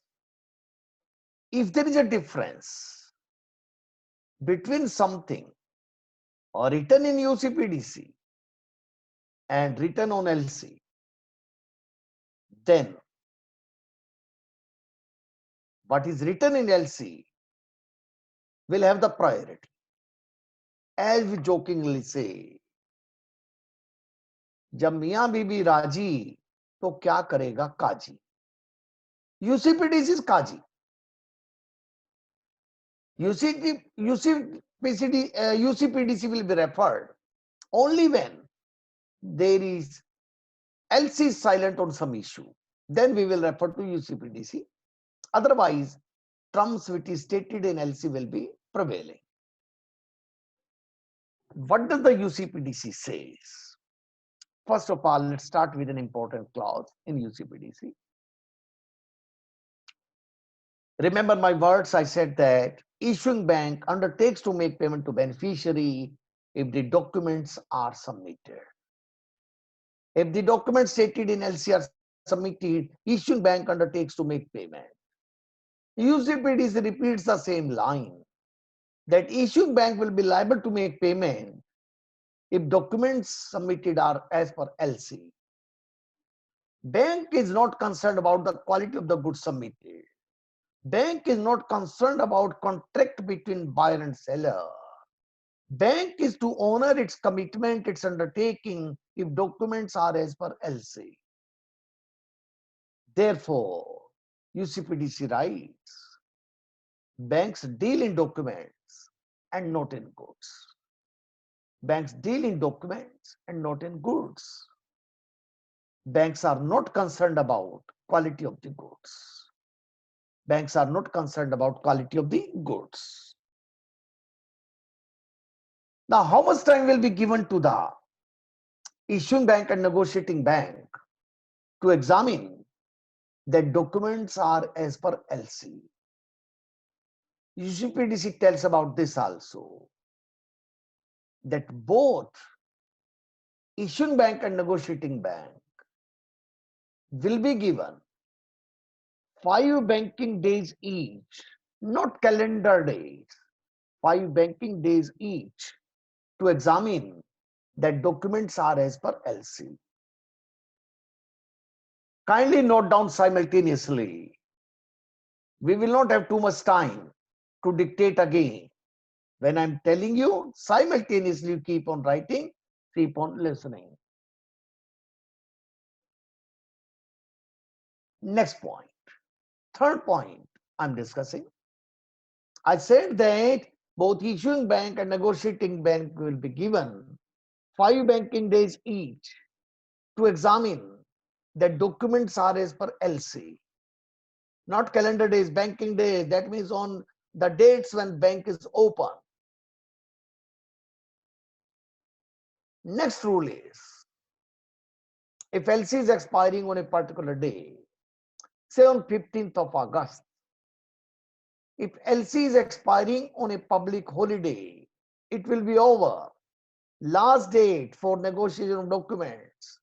B: If there is a difference between something written in UCPDC and written on LC, then what is written in LC will have the priority. As we jokingly say, जब मियां बीबी राजी तो क्या करेगा काजी. UCPDC is Qazi. UCPDC will be referred only when there is LC is silent on some issue. Then we will refer to UCPDC. Otherwise, terms which is stated in LC will be prevailing. What does the UCPDC says? First of all, let's start with an important clause in UCPDC. Remember my words, I said that issuing bank undertakes to make payment to beneficiary if the documents are submitted. If the documents stated in LC are submitted, issuing bank undertakes to make payment. UCPDC repeats the same line, that issuing bank will be liable to make payment if documents submitted are as per LC. Bank is not concerned about the quality of the goods submitted. Bank is not concerned about contract between buyer and seller. Bank is to honor its commitment, its undertaking, if documents are as per LC. Therefore, UCPDC writes, banks deal in documents and not in goods. Banks deal in documents and not in goods. Banks are not concerned about quality of the goods. Banks are not concerned about quality of the goods. Now, how much time will be given to the issuing bank and negotiating bank to examine that documents are as per LC? UCPDC tells about this also, that both issuing bank and negotiating bank will be given 5 banking days each, not calendar days, 5 banking days each to examine that documents are as per LC. Kindly note down simultaneously. We will not have too much time to dictate again. When I'm telling you, simultaneously keep on writing, keep on listening. Next point, third point I'm discussing. I said that both issuing bank and negotiating bank will be given 5 banking days each to examine that documents are as per LC. Not calendar days, banking days. That means on the dates when bank is open. Next rule is, if LC is expiring on a particular day, say on 15th of August, if LC is expiring on a public holiday, it will be over. Last date for negotiation of documents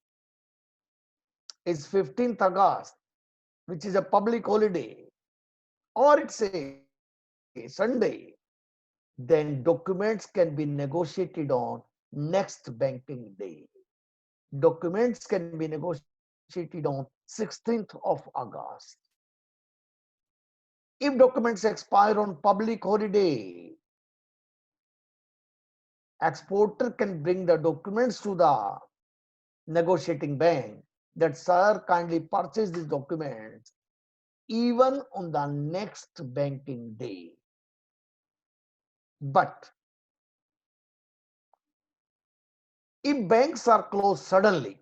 B: is 15th August, which is a public holiday, or it's a Sunday, then documents can be negotiated on next banking day. Documents can be negotiated on 16th of August. If documents expire on public holiday, exporter can bring the documents to the negotiating bank that, sir, kindly purchase these documents even on the next banking day. But If banks are closed suddenly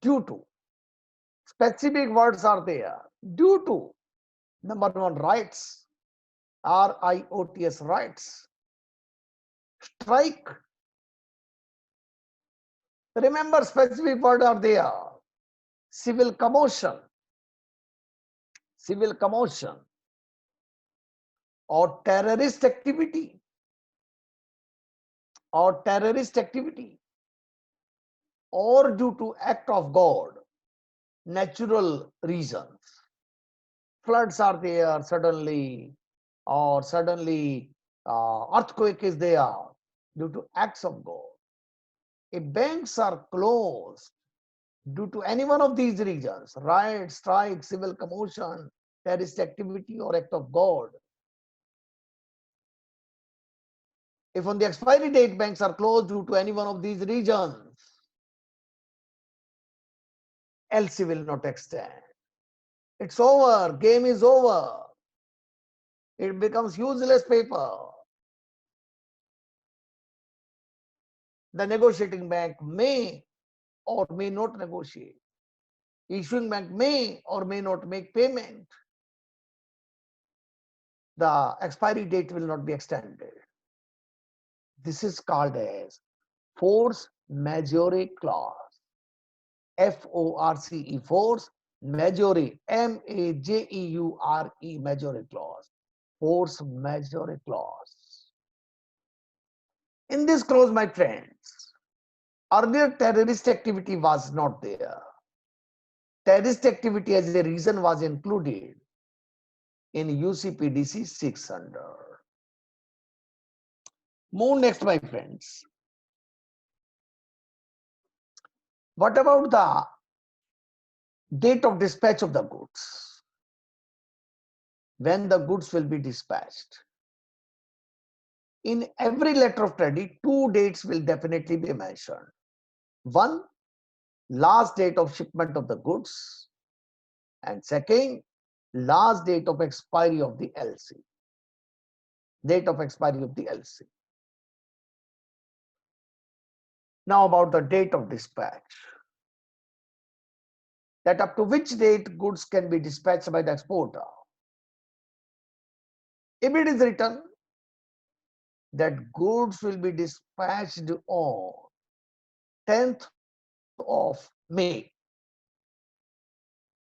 B: due to specific words are there, due to number one, rights, RIOTS, rights, strike. Remember, specific words are there. Civil commotion, or terrorist activity, or due to act of God, natural reasons. Floods are there suddenly, or suddenly earthquake is there due to acts of God. If banks are closed due to any one of these reasons, riot, strike, civil commotion, terrorist activity, or act of God, if on the expiry date banks are closed due to any one of these reasons, LC will not extend. It's over, game is over. It becomes useless paper. The negotiating bank may or may not negotiate. Issuing bank may or may not make payment. The expiry date will not be extended. This is called as force majeure clause. FORCE, force majeure, MAJEURE, majeure clause. Force majeure clause. In this clause, my friends, earlier terrorist activity was not there. Terrorist activity as a reason was included in UCPDC 600. Move next, my friends. What about the date of dispatch of the goods? When the goods will be dispatched? In every letter of credit, two dates will definitely be mentioned. One, last date of shipment of the goods, and second, last date of expiry of the LC. Date of expiry of the LC. Now about the date of dispatch. That up to which date goods can be dispatched by the exporter. If it is written that goods will be dispatched on 10th of May,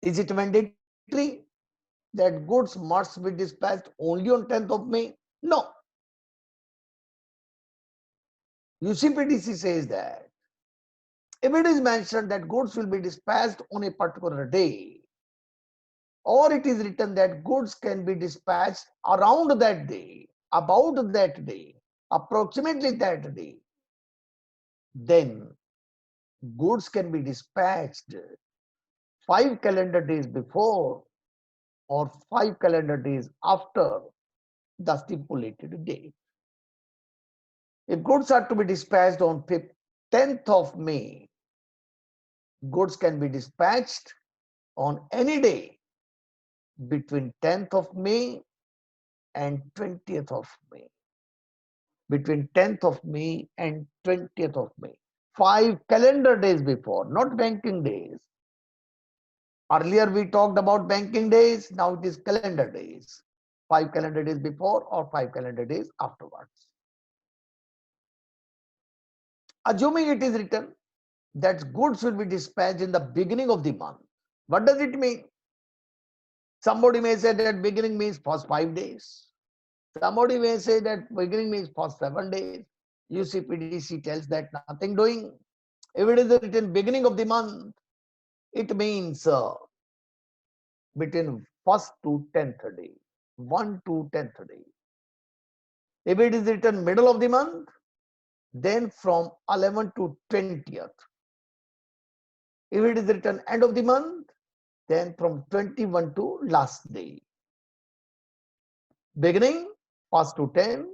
B: is it mandatory that goods must be dispatched only on 10th of May? No. UCPDC says that if it is mentioned that goods will be dispatched on a particular day, or it is written that goods can be dispatched around that day, about that day, approximately that day, then goods can be dispatched 5 calendar days before or 5 calendar days after the stipulated date. If goods are to be dispatched on 10th of May, goods can be dispatched on any day between 10th of May and 20th of May. Between 10th of May and 20th of May. 5 calendar days before, not banking days. Earlier we talked about banking days, now it is calendar days. 5 calendar days before or 5 calendar days afterwards. Assuming it is written that goods will be dispatched in the beginning of the month. What does it mean? Somebody may say that beginning means first 5 days. Somebody may say that beginning means first 7 days. UCPDC tells that nothing doing. If it is written beginning of the month, it means between 1st to 10th day, 1 to 10th day. If it is written middle of the month, then from 11th to 20th. If it is written end of the month, then from 21 to last day. Beginning 1st to 10th,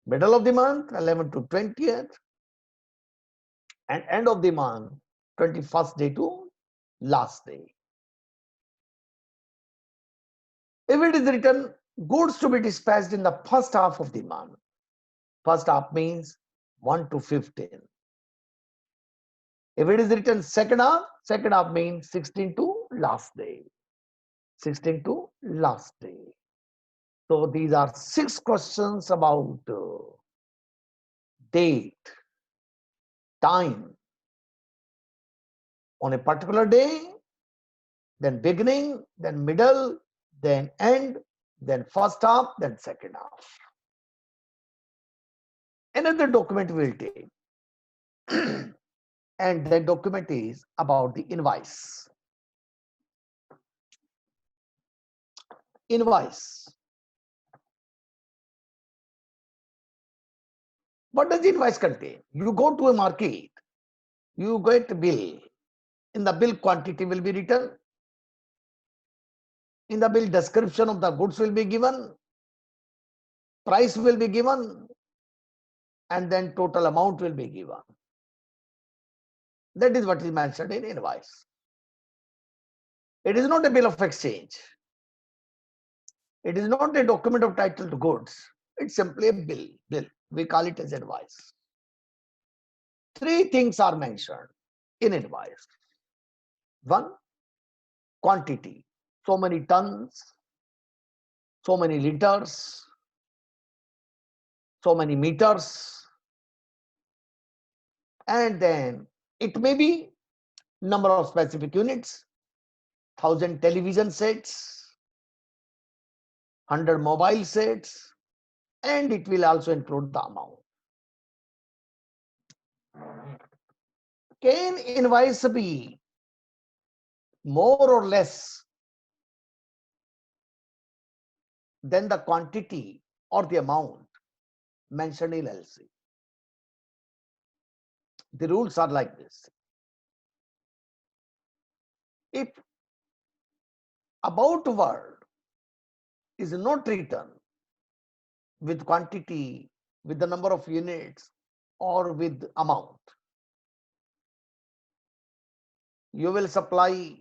B: middle of the month 11th to 20th, and end of the month 21st day to last day. If it is written goods to be dispatched in the first half of the month, first half means 1 to 15. If it is written second half means 16 to last day. 16 to last day. So these are 6 questions about date, time on a particular day, then beginning, then middle, then end, then first half, then second half. Another document we'll take, and that document is about the invoice. Invoice. What does invoice contain? You go to a market, you get a bill. In the bill, quantity will be written. In the bill, description of the goods will be given. Price will be given. And then total amount will be given. That is what is mentioned in invoice. It is not a bill of exchange. It is not a document of title to goods. It's simply a bill. We call it as invoice. 3 things are mentioned in invoice. 1, quantity. So many tons, so many liters, so many meters. And then it may be number of specific units, 1,000 television sets, 100 mobile sets, and it will also include the amount. Can invoice be more or less than the quantity or the amount mentioned in LC? The rules are like this. If about word is not written with quantity, with the number of units, or with amount, you will supply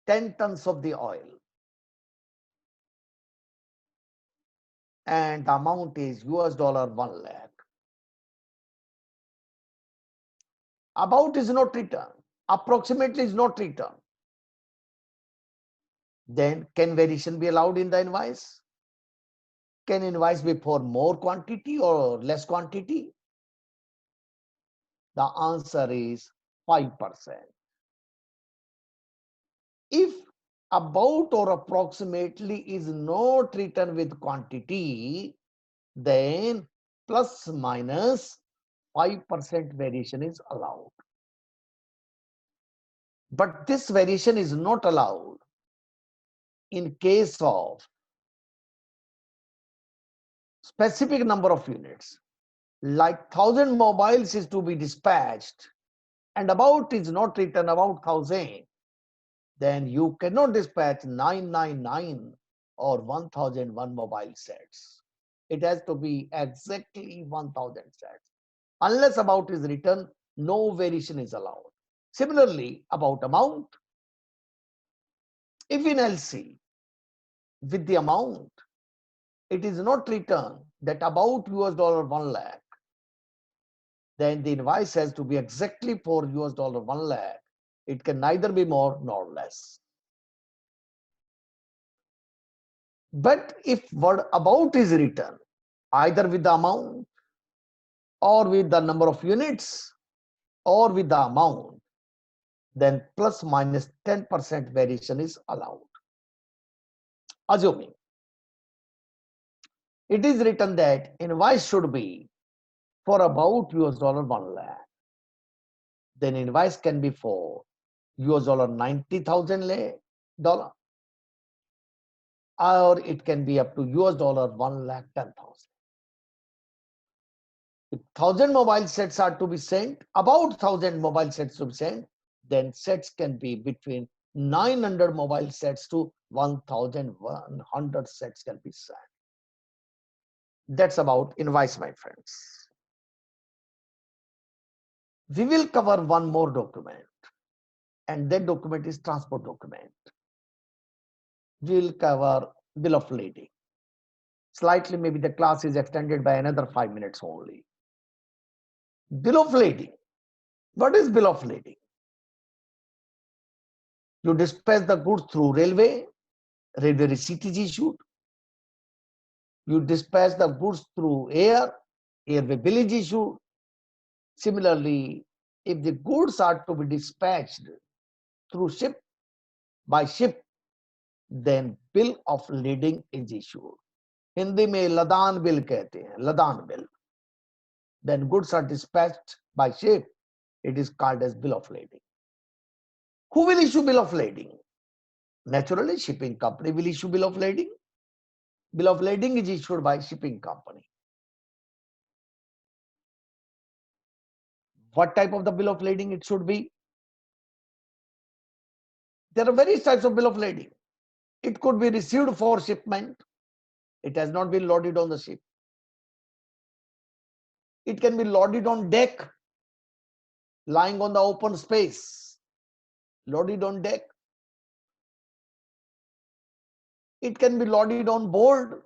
B: 10 tons of the oil and the amount is $1 lakh. About is not written, approximately is not written. Then can variation be allowed in the invoice? Can invoice be for more quantity or less quantity? The answer is 5%. If about or approximately is not written with quantity, then plus minus 5% variation is allowed. But this variation is not allowed in case of specific number of units, like 1,000 mobiles is to be dispatched and about is not written about 1,000, then you cannot dispatch 999 or 1,001 mobile sets. It has to be exactly 1,000 sets. Unless about is written, no variation is allowed. Similarly, about amount, if in LC with the amount, it is not written that about $1 lakh, then the invoice has to be exactly for $1 lakh. It can neither be more nor less. But if word about is written either with the amount or with the number of units or with the amount, then plus minus 10% variation is allowed. Assuming it is written that invoice should be for about $1 lakh, then invoice can be for $90,000 or it can be up to $1,10,000. If 1,000 mobile sets are to be sent, about 1,000 mobile sets to be sent, then sets can be between 900 mobile sets to 1,100 sets can be sent. That's about invoice, my friends. We will cover one more document, and that document is transport document. We will cover bill of lading. Slightly, maybe the class is extended by another 5 minutes only. Bill of lading. What is bill of lading? You dispatch the goods through railway receipt is issued. You dispatch the goods through airway bill is issued. Similarly, if the goods are to be dispatched through by ship, then bill of lading is issued. Hindi में लदान bill कहते हैं, लदान bill. Then goods are dispatched by ship, it is called as bill of lading. Who will issue bill of lading? Naturally, shipping company will issue bill of lading. Bill of lading is issued by shipping company. What type of the bill of lading it should be? There are various types of bill of lading. It could be received for shipment. It has not been loaded on the ship. It can be loaded on deck, lying on the open space, loaded on deck. It can be loaded on board.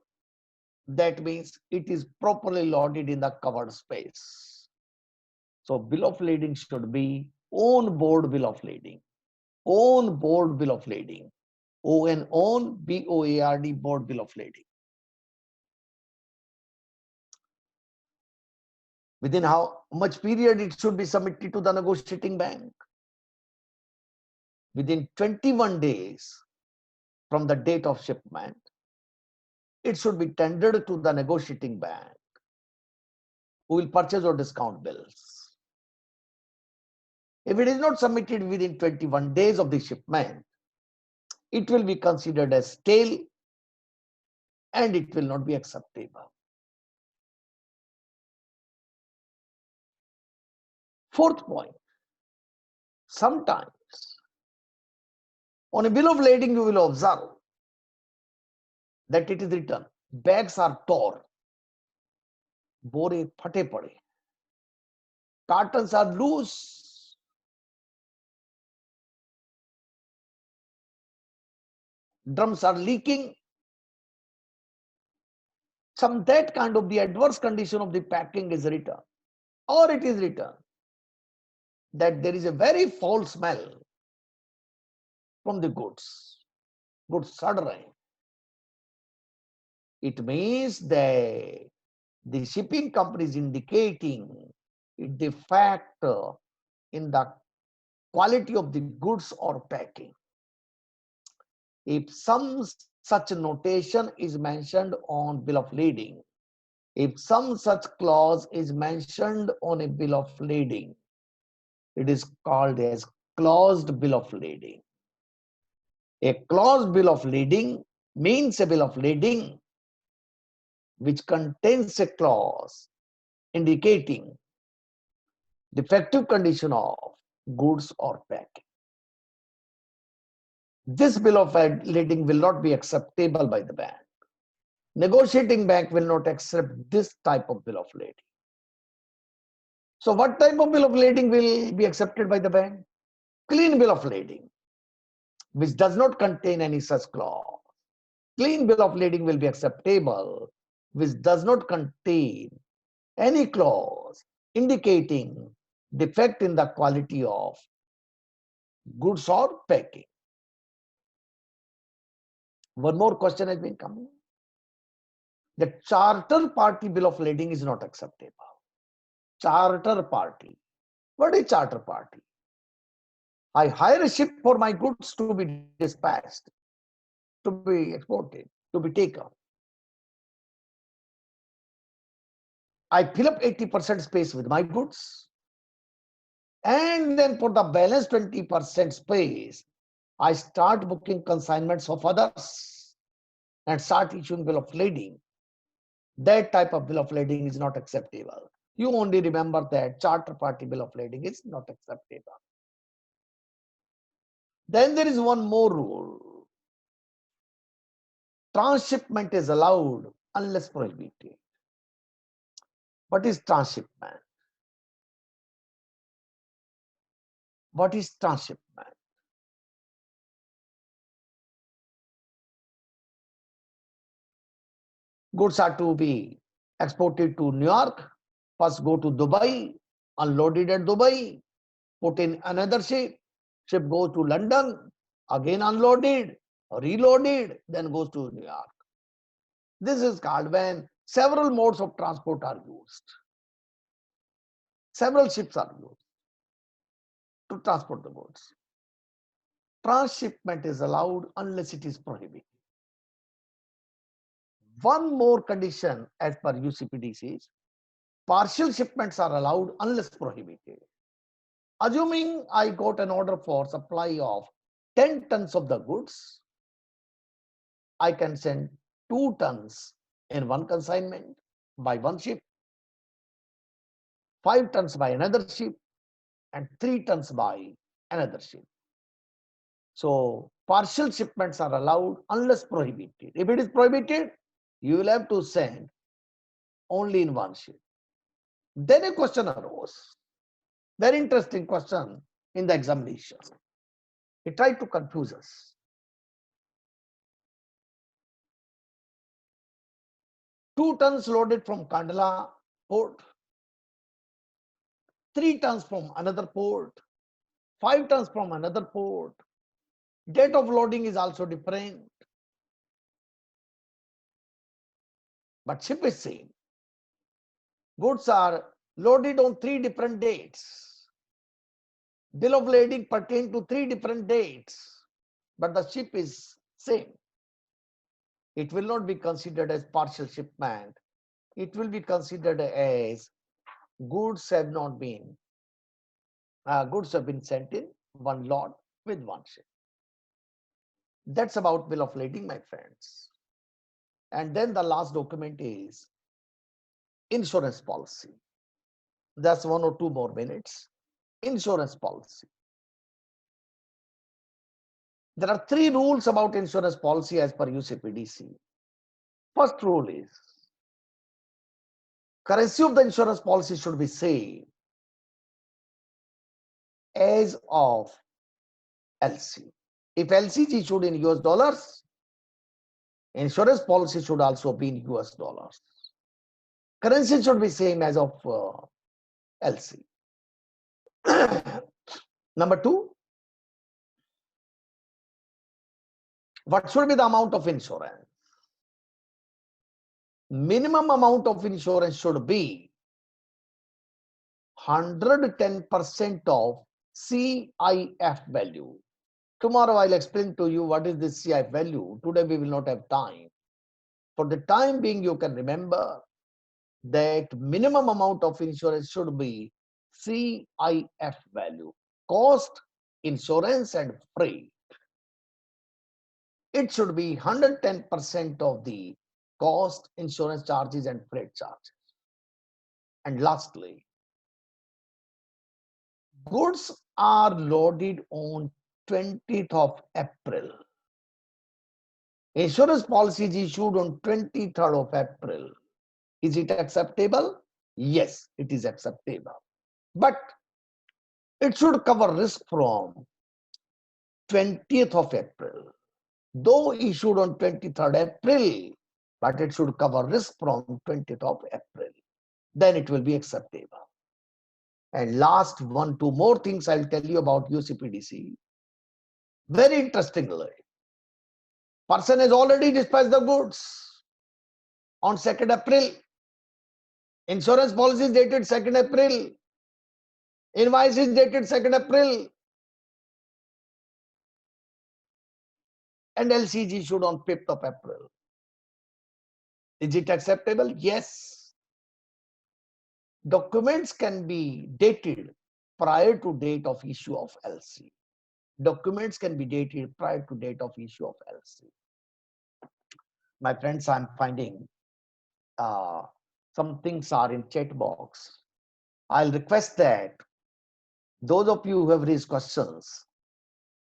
B: That means it is properly loaded in the covered space. So bill of lading should be on board bill of lading. On board bill of lading. On BOARD board bill of lading. Within how much period it should be submitted to the negotiating bank? Within 21 days from the date of shipment, it should be tendered to the negotiating bank who will purchase or discount bills. If it is not submitted within 21 days of the shipment, it will be considered as stale and it will not be acceptable. Fourth point, sometimes on a bill of lading you will observe that it is written, bags are torn, bore phate pade, cartons are loose, drums are leaking. Some that kind of the adverse condition of the packing is written, or it is written that there is a very foul smell from the goods सड़ रहे हैं. It means that the shipping company is indicating a defect in the quality of the goods or packing. If some such notation is mentioned on bill of lading, if some such clause is mentioned on a bill of lading, it is called as claused bill of lading. A claused bill of lading means a bill of lading which contains a clause indicating defective condition of goods or packing. This bill of lading will not be acceptable by the bank. Negotiating bank will not accept this type of bill of lading. So what type of bill of lading will be accepted by the bank? Clean bill of lading, which does not contain any such clause. Clean bill of lading will be acceptable, which does not contain any clause indicating defect in the quality of goods or packing. One more question has been coming. The charter party bill of lading is not acceptable. Charter party. What is charter party? I hire a ship for my goods to be dispatched, to be exported, to be taken. I fill up 80% space with my goods. And then for the balance 20% space, I start booking consignments of others and start issuing bill of lading. That type of bill of lading is not acceptable. You only remember that charter party bill of lading is not acceptable. Then there is one more rule. Transshipment is allowed unless prohibited. What is transshipment? What is transshipment? Goods are to be exported to New York, first go to Dubai, unloaded at Dubai, put in another ship, ship goes to London, again unloaded, reloaded, then goes to New York. This is called when several modes of transport are used. Several ships are used to transport the goods. Transshipment is allowed unless it is prohibited. One more condition as per UCPDC is partial shipments are allowed unless prohibited. Assuming I got an order for supply of 10 tons of the goods, I can send 2 tons in one consignment by one ship, 5 tons by another ship, and 3 tons by another ship. So partial shipments are allowed unless prohibited. If it is prohibited, you will have to send only in one ship. Then a question arose. Very interesting question in the examination. It tried to confuse us. 2 tons loaded from Kandla port, 3 tons from another port, 5 tons from another port. Date of loading is also different. But ship is same. Goods are loaded on 3 different dates. Bill of lading pertain to 3 different dates, but the ship is same. It will not be considered as partial shipment. It will be considered as goods have been sent in one lot with one ship. That's about bill of lading, my friends. And then the last document is insurance policy. That's 1 or 2 more minutes. Insurance policy. There are 3 rules about insurance policy as per UCPDC. First rule is currency of the insurance policy should be same as of LC. If LC is issued in US dollars, insurance policy should also be in US dollars. Currency should be same as of LC. Number 2, what should be the amount of insurance? Minimum amount of insurance should be 110% of CIF value. Tomorrow I'll explain to you what is this CIF value. Today we will not have time. For the time being, you can remember that minimum amount of insurance should be CIF value, cost, insurance and freight. It should be 110% of the cost, insurance charges and freight charges. And lastly, goods are loaded on 20th of April. Insurance policy is issued on 23rd of April. Is it acceptable? Yes, it is acceptable. But it should cover risk from 20th of April. Though issued on 23rd April, but it should cover risk from 20th of April. Then it will be acceptable. And last 1, 2 more things I'll tell you about UCPDC. Very interestingly, person has already dispatched the goods on 2nd April. Insurance policy is dated 2nd April. Invoice is dated 2nd April. And LC is issued on 5th of April. Is it acceptable? Yes. Documents can be dated prior to date of issue of LC. Documents can be dated prior to date of issue of LC. My friends, I'm finding some things are in chat box. I'll request that those of you who have raised questions,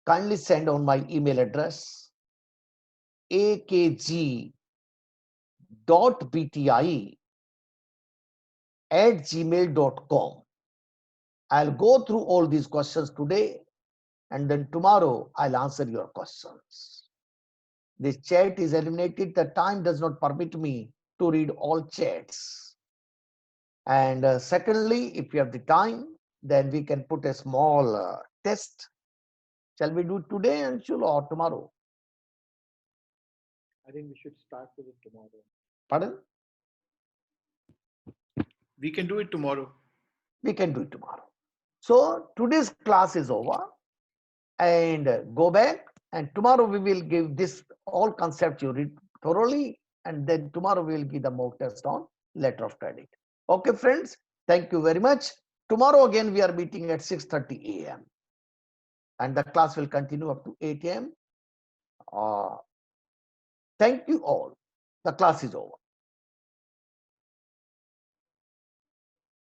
B: kindly send on my email address akg.bti@gmail.com. I'll go through all these questions today, and then tomorrow I'll answer your questions. This chat is eliminated. The time does not permit me to read all chats. And secondly, if you have the time, then we can put a small test. Shall we do it today, Anshul, or tomorrow?
A: I think we should start with it tomorrow.
B: Pardon?
A: We can do it tomorrow.
B: We can do it tomorrow. So today's class is over, and go back, and tomorrow we will give this all concept you read thoroughly, and then tomorrow we will give the mock test on letter of credit. Okay, friends, thank you very much. Tomorrow again we are meeting at 6:30 a.m. and the class will continue up to 8 a.m. Thank you all. The class is over.